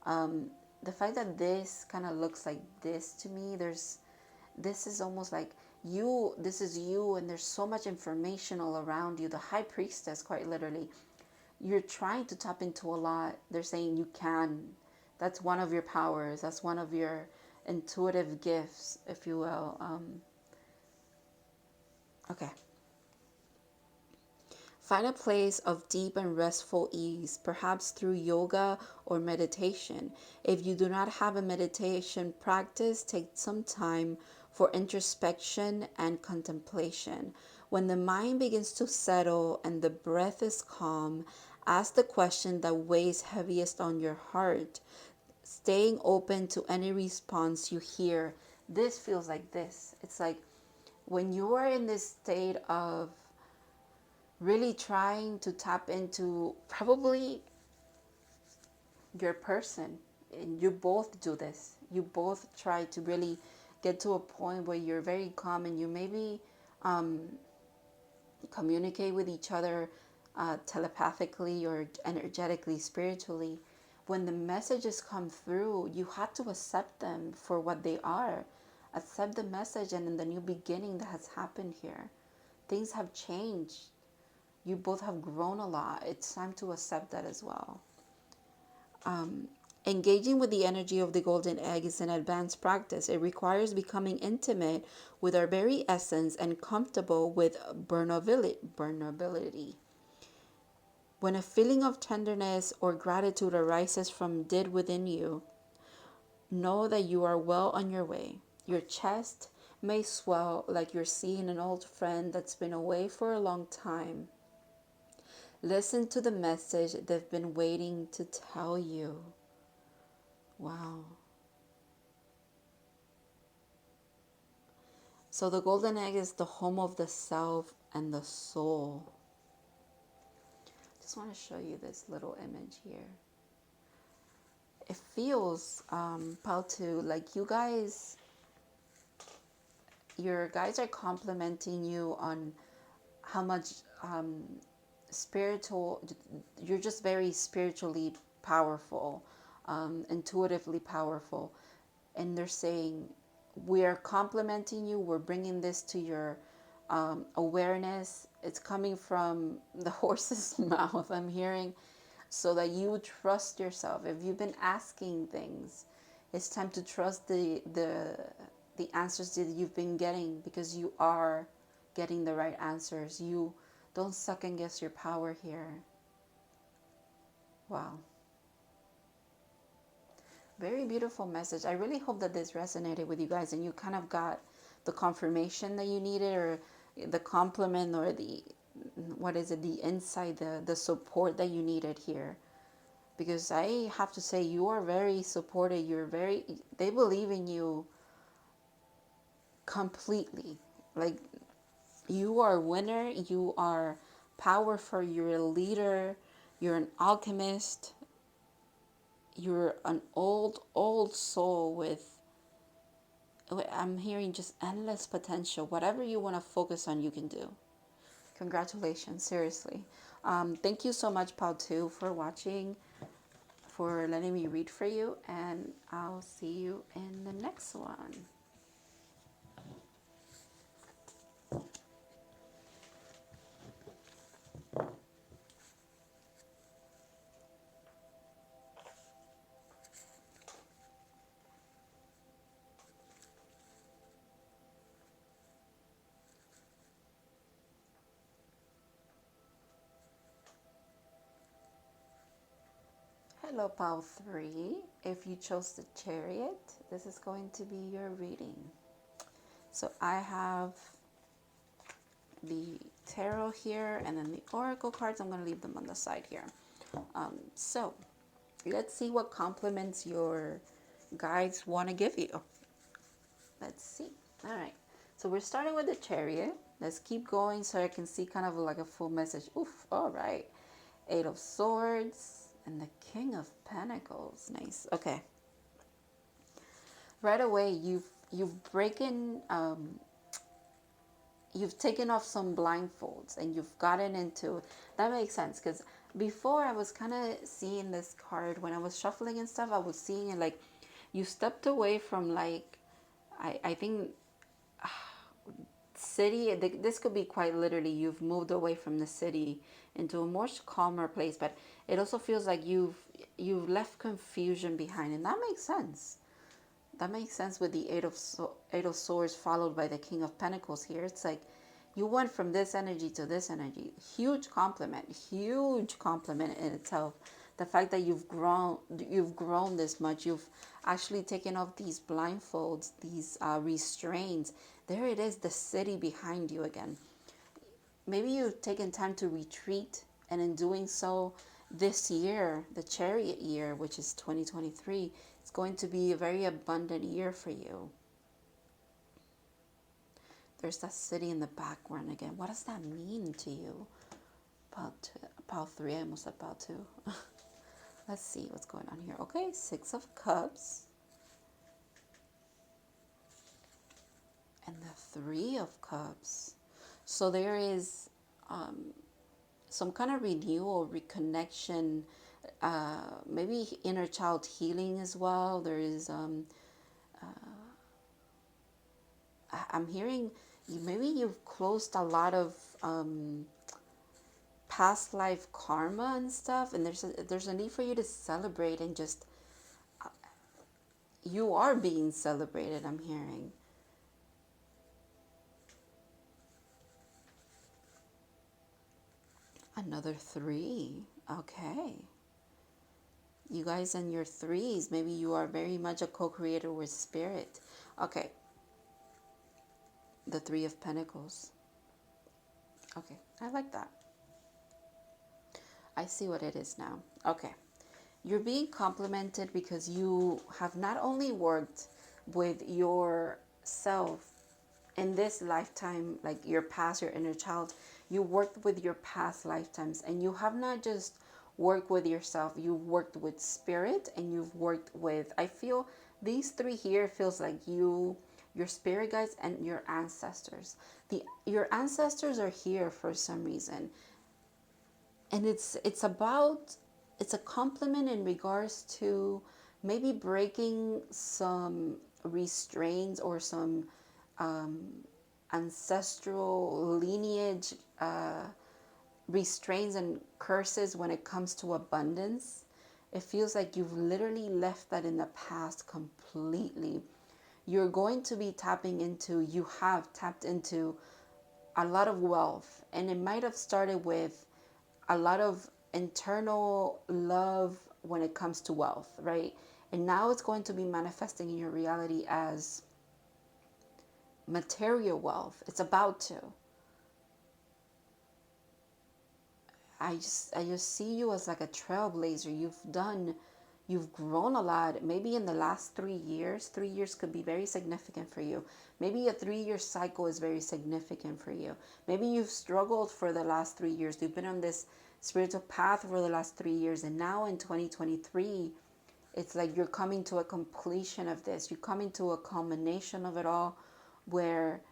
The fact that this kind of looks like this to me, this is almost like this is you, and there's so much information all around you. The high priestess, quite literally. You're trying to tap into a lot. They're saying you can. That's one of your powers. That's one of your intuitive gifts, if you will. Okay. Find a place of deep and restful ease, perhaps through yoga or meditation. If you do not have a meditation practice, take some time for introspection and contemplation. When the mind begins to settle and the breath is calm, ask the question that weighs heaviest on your heart, staying open to any response you hear. This feels like this. It's like when you are in this state of really trying to tap into probably your person, and you both do this. You both try to really get to a point where you're very calm and you maybe communicate with each other telepathically or energetically, spiritually. When the messages come through, you have to accept them for what they are. Accept the message and in the new beginning that has happened here. Things have changed. You both have grown a lot. It's time to accept that as well. Engaging with the energy of the golden egg is an advanced practice. It requires becoming intimate with our very essence and comfortable with vulnerability. When a feeling of tenderness or gratitude arises from deep within you, know that you are well on your way. Your chest may swell like you're seeing an old friend that's been away for a long time. Listen to the message they've been waiting to tell you. Wow. So the golden egg is the home of the self and the soul. Just want to show you this little image here. It feels, Paltu, like your guys are complimenting you on how much you're just very spiritually powerful, intuitively powerful. And they're saying, we are complimenting you, we're bringing this to your awareness. It's coming from the horse's mouth, I'm hearing, so that you trust yourself. If you've been asking things, it's time to trust the answers that you've been getting, because you are getting the right answers. You don't second guess your power here. Wow. Very beautiful message. I really hope that this resonated with you guys and you kind of got the confirmation that you needed, or the compliment, or the, what is it, the insight, the support that you needed here. Because I have to say, you are very supported. They believe in you completely. Like, you are a winner, you are powerful, you're a leader, you're an alchemist, you're an old soul with, I'm hearing just endless potential. Whatever you want to focus on, you can do. Congratulations, seriously. Thank you so much, Pal 2, for watching, for letting me read for you, and I'll see you in the next one. Hello, Pal 3. If you chose the Chariot, this is going to be your reading. So I have the tarot here, and then the oracle cards. I'm going to leave them on the side here. So let's see what compliments your guides want to give you. Let's see. All right. So we're starting with the Chariot. Let's keep going so I can see kind of like a full message. Oof. All right. 8 of Swords and the King of Pentacles. Nice. Okay. Right away, you've broken, you've taken off some blindfolds and you've gotten into, that makes sense, because before I was kind of seeing this card when I was shuffling and stuff. I was seeing it like you stepped away from, like, I think city, this could be quite literally you've moved away from the city into a more calmer place, but it also feels like you've left confusion behind, and that makes sense. That makes sense with the Eight of Swords followed by the King of Pentacles here. It's like you went from this energy to this energy. Huge compliment in itself. The fact that you've grown this much. You've actually taken off these blindfolds, these restraints. There it is, the city behind you again. Maybe you've taken time to retreat, and in doing so, this year, the Chariot year, which is 2023, it's going to be a very abundant year for you. There's that city in the background again. What does that mean to you? Pile 3, I almost said Pile 2. Let's see what's going on here. Okay, 6 of Cups. And the 3 of Cups. So there is some kind of renewal, reconnection, maybe inner child healing as well. There is, I'm hearing, maybe you've closed a lot of past life karma and stuff, and there's a need for you to celebrate, and just, you are being celebrated, I'm hearing. Another 3. Okay. You guys and your 3s, maybe you are very much a co-creator with spirit. Okay. The 3 of Pentacles. Okay, I like that. I see what it is now. Okay. You're being complimented because you have not only worked with yourself in this lifetime, like your past, your inner child, you worked with your past lifetimes, and you have not just worked with yourself, you worked with spirit, and you've worked with, I feel these 3 here feels like your spirit guides and your ancestors. Your ancestors are here for some reason, and it's a compliment in regards to maybe breaking some restraints or some ancestral lineage restraints and curses when it comes to abundance. It feels like you've literally left that in the past completely. You're going to be tapping into, you have tapped into a lot of wealth, and it might have started with a lot of internal love when it comes to wealth, right? And now it's going to be manifesting in your reality as material wealth. It's about to. I just see you as like a trailblazer. You've grown a lot. Maybe in the last 3 years, 3 years could be very significant for you. Maybe a 3 year cycle is very significant for you. Maybe you've struggled for the last 3 years. You've been on this spiritual path for the last 3 years, and now in 2023, it's like you're coming to a completion of this. You're coming to a culmination of it all, where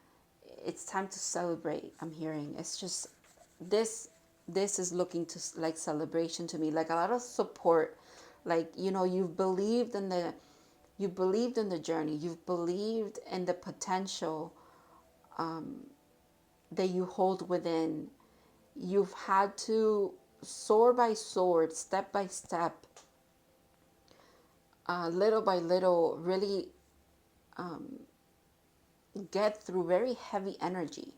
it's time to celebrate. I'm hearing it's just this this is looking to like celebration to me, like a lot of support. Like, you've believed in the journey, you've believed in the potential that you hold within. You've had to sword by sword, step by step, little by little, really get through very heavy energy.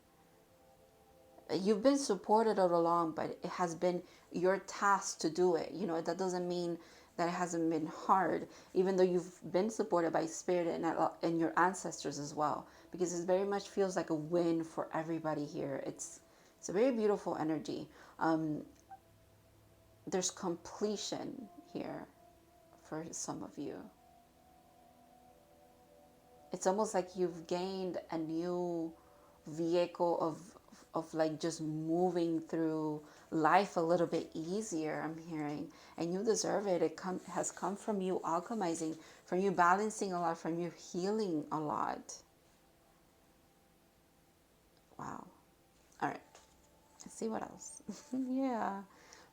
You've been supported all along, but it has been your task to do it. That doesn't mean that it hasn't been hard, even though you've been supported by spirit and your ancestors as well, because it very much feels like a win for everybody here. It's a very beautiful energy. There's completion here for some of you. It's almost like you've gained a new vehicle of like just moving through life a little bit easier, I'm hearing, and you deserve it. Has come from you alchemizing, from you balancing a lot, from you healing a lot. Wow. All right, let's see what else. Yeah,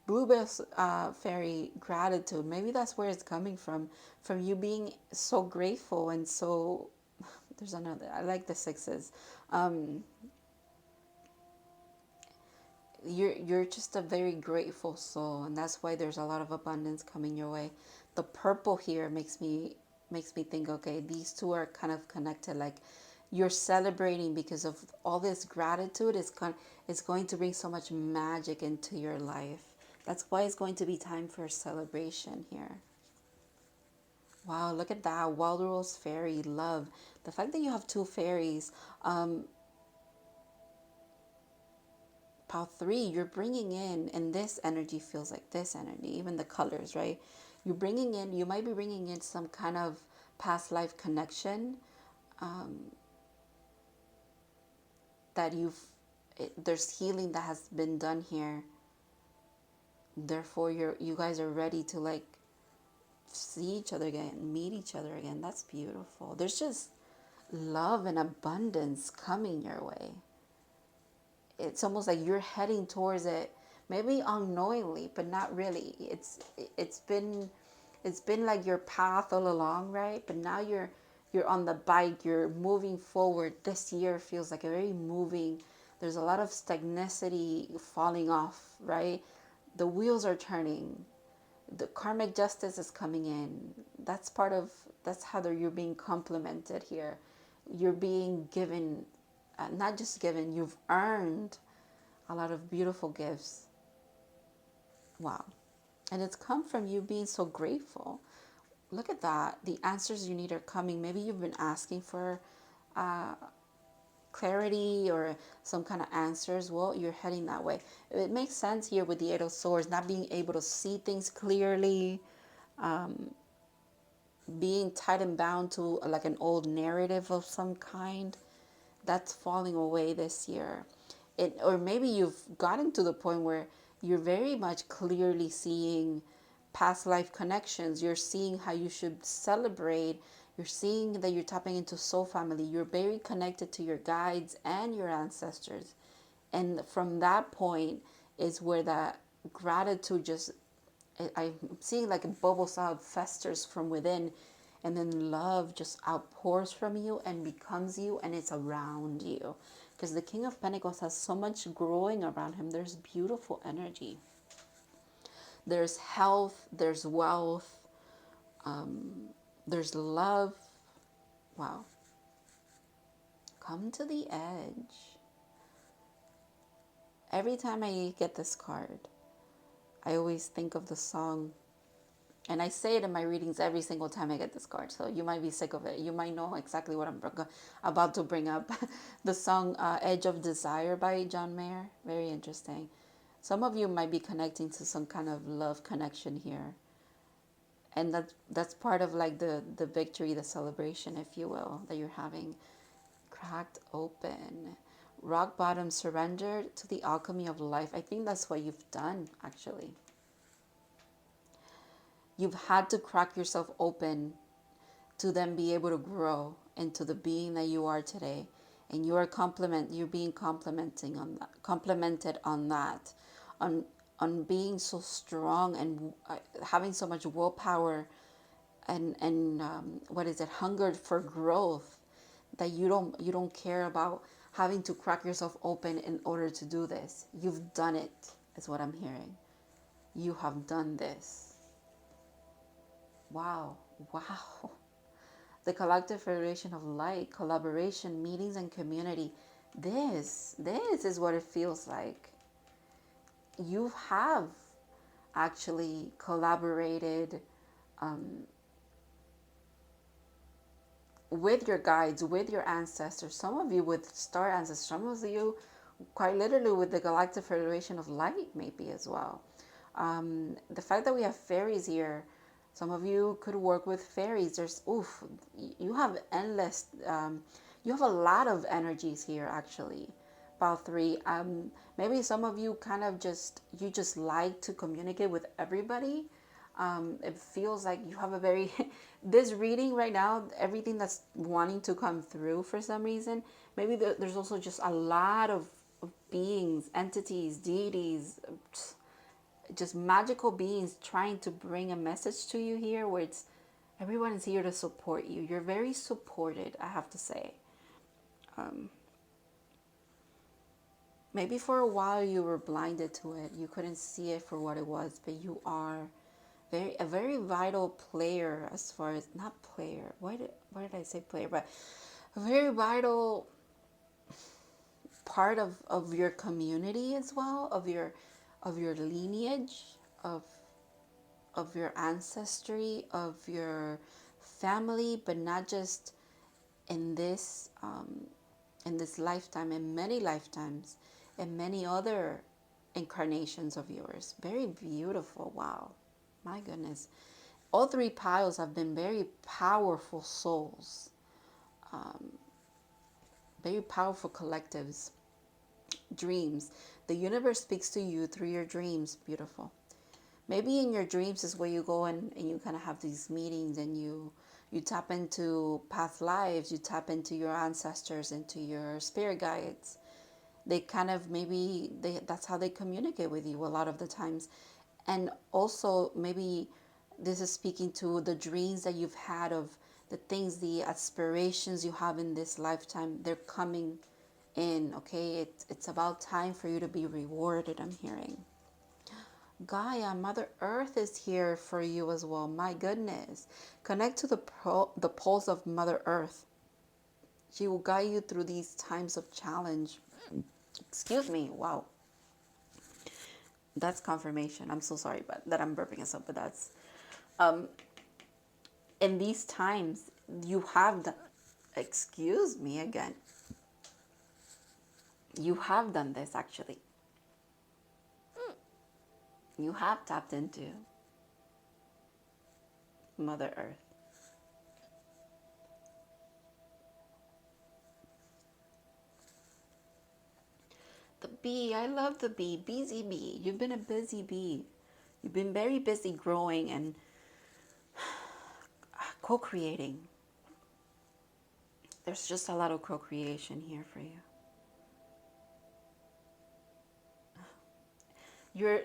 bluebell fairy gratitude. Maybe that's where it's coming from you being so grateful and so. There's another. I like the sixes. You're just a very grateful soul, and that's why there's a lot of abundance coming your way. The purple here makes me think, okay, these two are kind of connected. Like, you're celebrating because of all this gratitude is going to bring so much magic into your life. That's why it's going to be time for celebration here. Wow, look at that. Wild Rose Fairy, love. The fact that you have two fairies. Pile 3, you're bringing in, and this energy feels like this energy, even the colors, right? You might be bringing in some kind of past life connection that there's healing that has been done here. Therefore, you guys are ready to like see each other again, meet each other again. That's beautiful. There's just love and abundance coming your way. It's almost like you're heading towards it, maybe unknowingly, but not really. It's been like your path all along, right? But now you're on the bike, you're moving forward. This year feels like a very moving. There's a lot of stagnicity falling off, right? The wheels are turning. The karmic justice is coming in. That's how you're being complimented here. You're being given, not just given, you've earned a lot of beautiful gifts. Wow. And it's come from you being so grateful. Look at that. The answers you need are coming. Maybe you've been asking for clarity or some kind of answers. Well, you're heading that way. It makes sense here with the Eight of Swords, not being able to see things clearly, being tied and bound to like an old narrative of some kind. That's falling away this year. Or maybe you've gotten to the point where you're very much clearly seeing past life connections. You're seeing how you should celebrate. You're seeing that you're tapping into soul family. You're very connected to your guides and your ancestors. And from that point is where that gratitude just, I'm seeing like it bubbles out, festers from within, and then love just outpours from you and becomes you, and it's around you. Because the King of Pentacles has so much growing around him. There's beautiful energy. There's health, there's wealth, there's love. Wow. Come to the edge. Every time I get this card, I always think of the song, and I say it in my readings every single time I get this card. So you might be sick of it. You might know exactly what I'm about to bring up. The song Edge of Desire by John Mayer. Very interesting. Some of you might be connecting to some kind of love connection here. And that's part of like the victory, the celebration, if you will, that you're having. Cracked open. Rock bottom, surrender to the alchemy of life. I think that's what you've done, actually. You've had to crack yourself open to then be able to grow into the being that you are today. And you're being complimented on that, on being so strong and having so much willpower and what is it, hunger for growth, that you don't care about having to crack yourself open in order to do this. You've done it, is what I'm hearing. You have done this. Wow. The Collective Federation of Light, collaboration, meetings, and community. This is what it feels like. You have actually collaborated with your guides, with your ancestors. Some of you with star ancestors. Some of you quite literally with the Galactic Federation of Light, maybe as well. The fact that we have fairies here, some of you could work with fairies. You have endless, you have a lot of energies here, actually. About 3. Maybe some of you kind of just like to communicate with everybody. It feels like you have a very, this reading right now, everything that's wanting to come through for some reason, maybe there's also just a lot of beings, entities, deities, just magical beings trying to bring a message to you here, where it's everyone is here to support you. You're very supported, I have to say. Maybe for a while you were blinded to it. You couldn't see it for what it was, but you are a very vital player, as far as, not player, why did I say player, but a very vital part of your community as well, of your lineage, of your ancestry, of your family, but not just in this lifetime, in many lifetimes, and many other incarnations of yours. Very beautiful. Wow, my goodness. All 3 piles have been very powerful souls, very powerful collectives. Dreams. The universe speaks to you through your dreams. Beautiful. Maybe in your dreams is where you go and you kind of have these meetings, and you tap into past lives, you tap into your ancestors, into your spirit guides. They kind of, that's how they communicate with you a lot of the times. And also maybe this is speaking to the dreams that you've had of the things, the aspirations you have in this lifetime. They're coming in, okay? It's about time for you to be rewarded, I'm hearing. Gaia, Mother Earth is here for you as well. My goodness. Connect to the pulse of Mother Earth. She will guide you through these times of challenge. Excuse me. Wow. That's confirmation. I'm so sorry that I'm burping us up, but that's... in these times, you have done... Excuse me again. You have done this, actually. You have tapped into Mother Earth. The bee, I love the bee. Busy bee. You've been a busy bee. You've been very busy growing and co-creating. There's just a lot of co-creation here for you. You're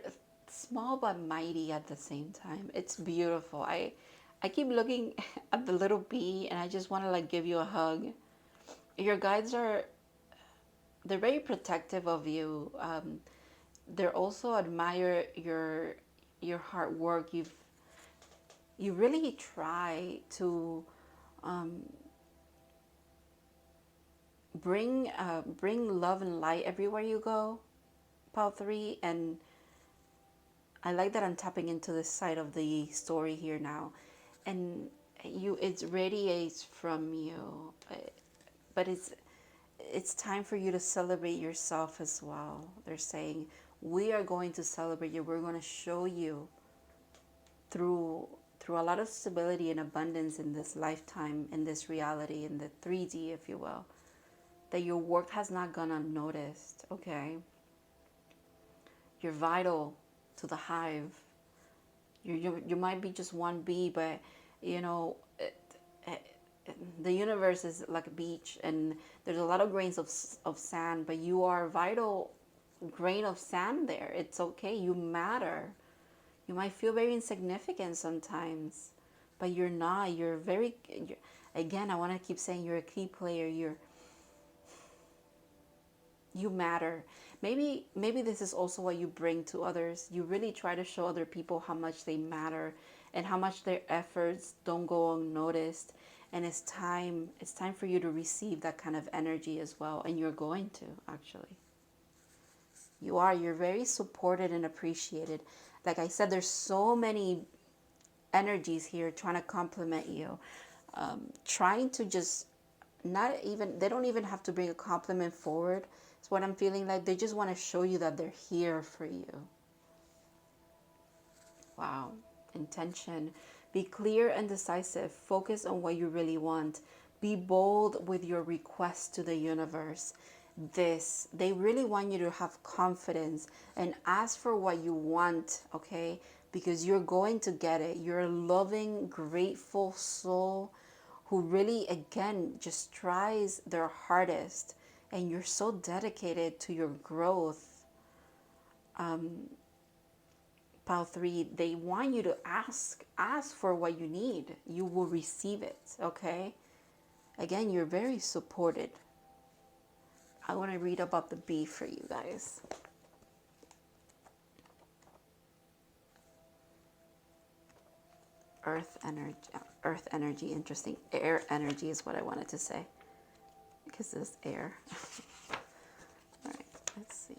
small but mighty at the same time. It's beautiful. I keep looking at the little bee and I just want to like give you a hug. Your guides they're very protective of you. They also admire your hard work. You really try to bring love and light everywhere you go. Pile 3, and I like that I'm tapping into this side of the story here now. And it radiates from you, but it's time for you to celebrate yourself as well. They're saying, we are going to celebrate you. We're going to show you through a lot of stability and abundance in this lifetime, in this reality, in the 3D, if you will, that your work has not gone unnoticed, okay? You're vital to the hive. You might be just one bee, but you know, the universe is like a beach, and there's a lot of grains of sand, but you are a vital grain of sand there. It's okay. You matter. You might feel very insignificant sometimes, but you're not. Again, I want to keep saying you're a key player. You matter. Maybe this is also what you bring to others. You really try to show other people how much they matter and how much their efforts don't go unnoticed. And it's time for you to receive that kind of energy as well. And you're going to, actually. You're very supported and appreciated. Like I said, there's so many energies here trying to compliment you, trying to just they don't even have to bring a compliment forward. It's what I'm feeling like. They just want to show you that they're here for you. Wow. Intention. Be clear and decisive. Focus on what you really want. Be bold with your request to the universe. They really want you to have confidence and ask for what you want, okay? Because you're going to get it. You're a loving, grateful soul who really, again, just tries their hardest, and you're so dedicated to your growth. Pile 3, they want you to ask for what you need. You will receive it, okay? Again, you're very supported. I want to read about the bee for you guys. Earth energy, interesting. Air energy is what I wanted to say, because it's air. All right, let's see.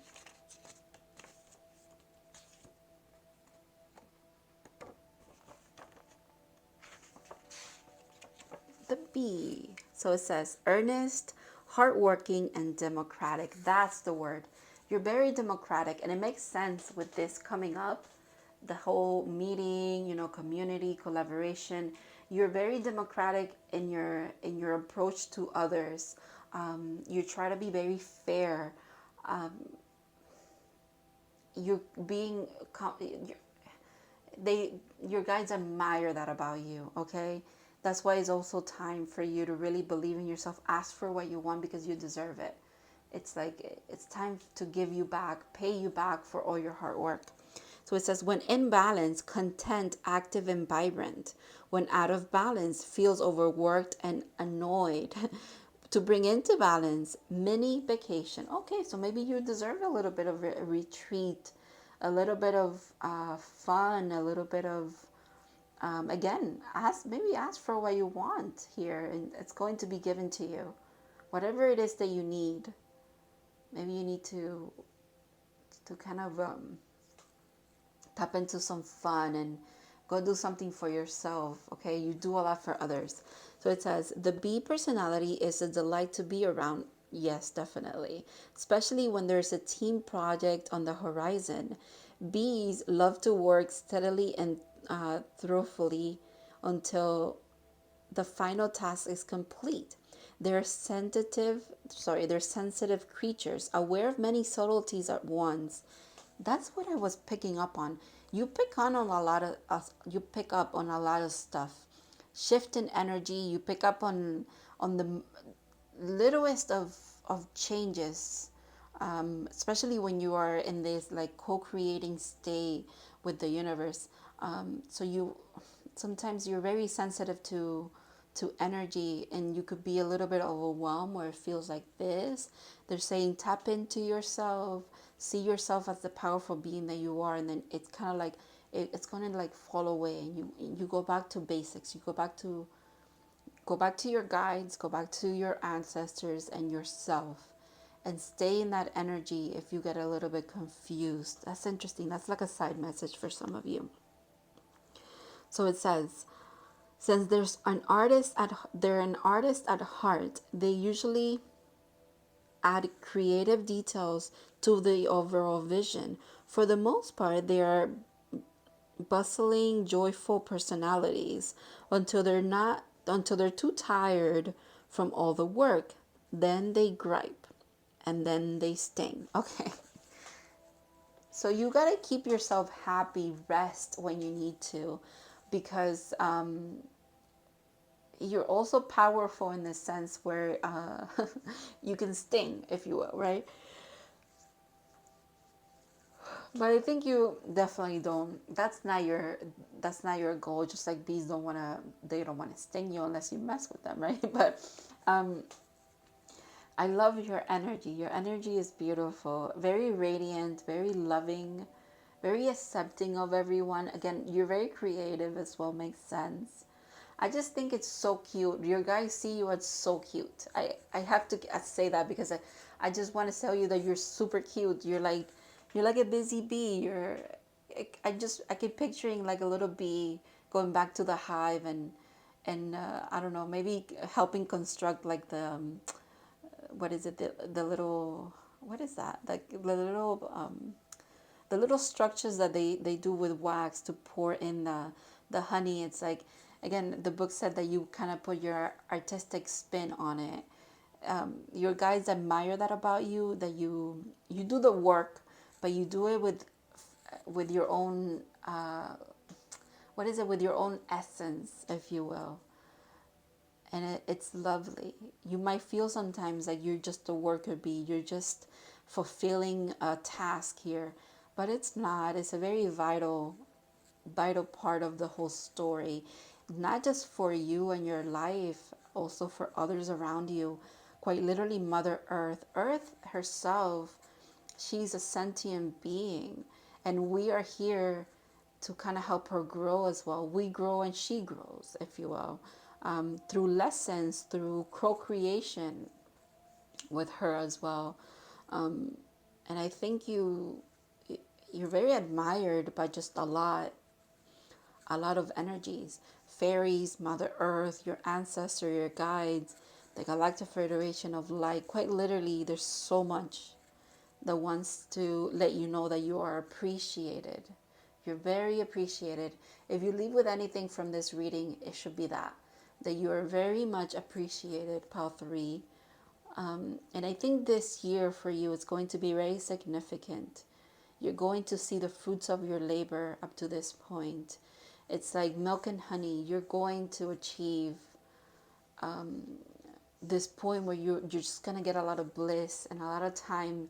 The bee. So it says earnest, hardworking, and democratic. That's the word. You're very democratic, and it makes sense with this coming up. The whole meeting, community collaboration. You're very democratic in your approach to others. You try to be very fair. You're being your guides admire that about you, okay? That's why it's also time for you to really believe in yourself. Ask for what you want because you deserve it. It's like it's time to give you back, pay you back for all your hard work. So it says, when in balance, content, active, and vibrant. When out of balance, feels overworked and annoyed. To bring into balance, mini vacation. Okay, so maybe you deserve a little bit of a retreat, a little bit of fun, a little bit of, again, maybe ask for what you want here, and it's going to be given to you. Whatever it is that you need. Maybe you need to kind of tap into some fun and go do something for yourself, okay? You do a lot for others. So it says, the bee personality is a delight to be around. Yes, definitely. Especially when there's a team project on the horizon. Bees love to work steadily and thoroughly until the final task is complete. They're sensitive creatures, aware of many subtleties at once. That's what I was picking up on. You pick up on a lot of stuff. Shift in energy. You pick up on the littlest of changes, especially when you are in this like co-creating state with the universe. So sometimes you're very sensitive to energy, and you could be a little bit overwhelmed where it feels like this. They're saying tap into yourself, see yourself as the powerful being that you are, and then it's kind of like it's going to like fall away, and you go back to basics. You go back to your guides, go back to your ancestors and yourself, and stay in that energy if you get a little bit confused. That's interesting. That's like a side message for some of you. So it says, since they're an artist at heart, they usually add creative details to the overall vision. For the most part, they are bustling, joyful personalities until they're too tired from all the work. Then they gripe and then they sting. Okay. So you got to keep yourself happy, rest when you need to, because you're also powerful in the sense where you can sting, if you will, right? But I think you definitely don't. That's not your goal. Just like bees they don't wanna sting you unless you mess with them, right? But I love your energy. Your energy is beautiful, very radiant, very loving, very accepting of everyone. Again, you're very creative as well. Makes sense. I just think it's so cute. Your guys see you as so cute. I have to say that because I just want to tell you that you're super cute. You're like a busy bee. I keep picturing like a little bee going back to the hive and I don't know, maybe helping construct like what is it, the little, what is that, like the little structures that they do with wax to pour in the honey. It's like, again, the book said that you kind of put your artistic spin on it. Your guys admire that about you, that you do the work, but you do it with your own what is it, with your own essence, if you will. And it's lovely. You might feel sometimes like you're just a worker bee, you're just fulfilling a task here, but it's not. It's a very vital part of the whole story, not just for you and your life, also for others around you. Quite literally, Mother Earth herself, she's a sentient being, and we are here to kind of help her grow as well. We grow and she grows, if you will, through lessons, through co-creation with her as well. And I think you're very admired by just a lot of energies. Fairies, Mother Earth, your ancestor, your guides, the Galactic Federation of Light. Quite literally, there's so much that wants to let you know that you are appreciated. You're very appreciated. If you leave with anything from this reading, it should be that you are very much appreciated, Pal 3. And I think this year for you is going to be very significant. You're going to see the fruits of your labor up to this point. It's like milk and honey. You're going to achieve this point where you're just going to get a lot of bliss and a lot of time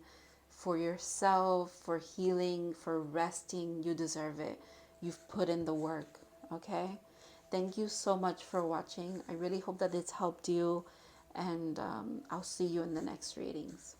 for yourself, for healing, for resting. You deserve it. You've put in the work, okay? Thank you so much for watching. I really hope that it's helped you, and I'll see you in the next readings.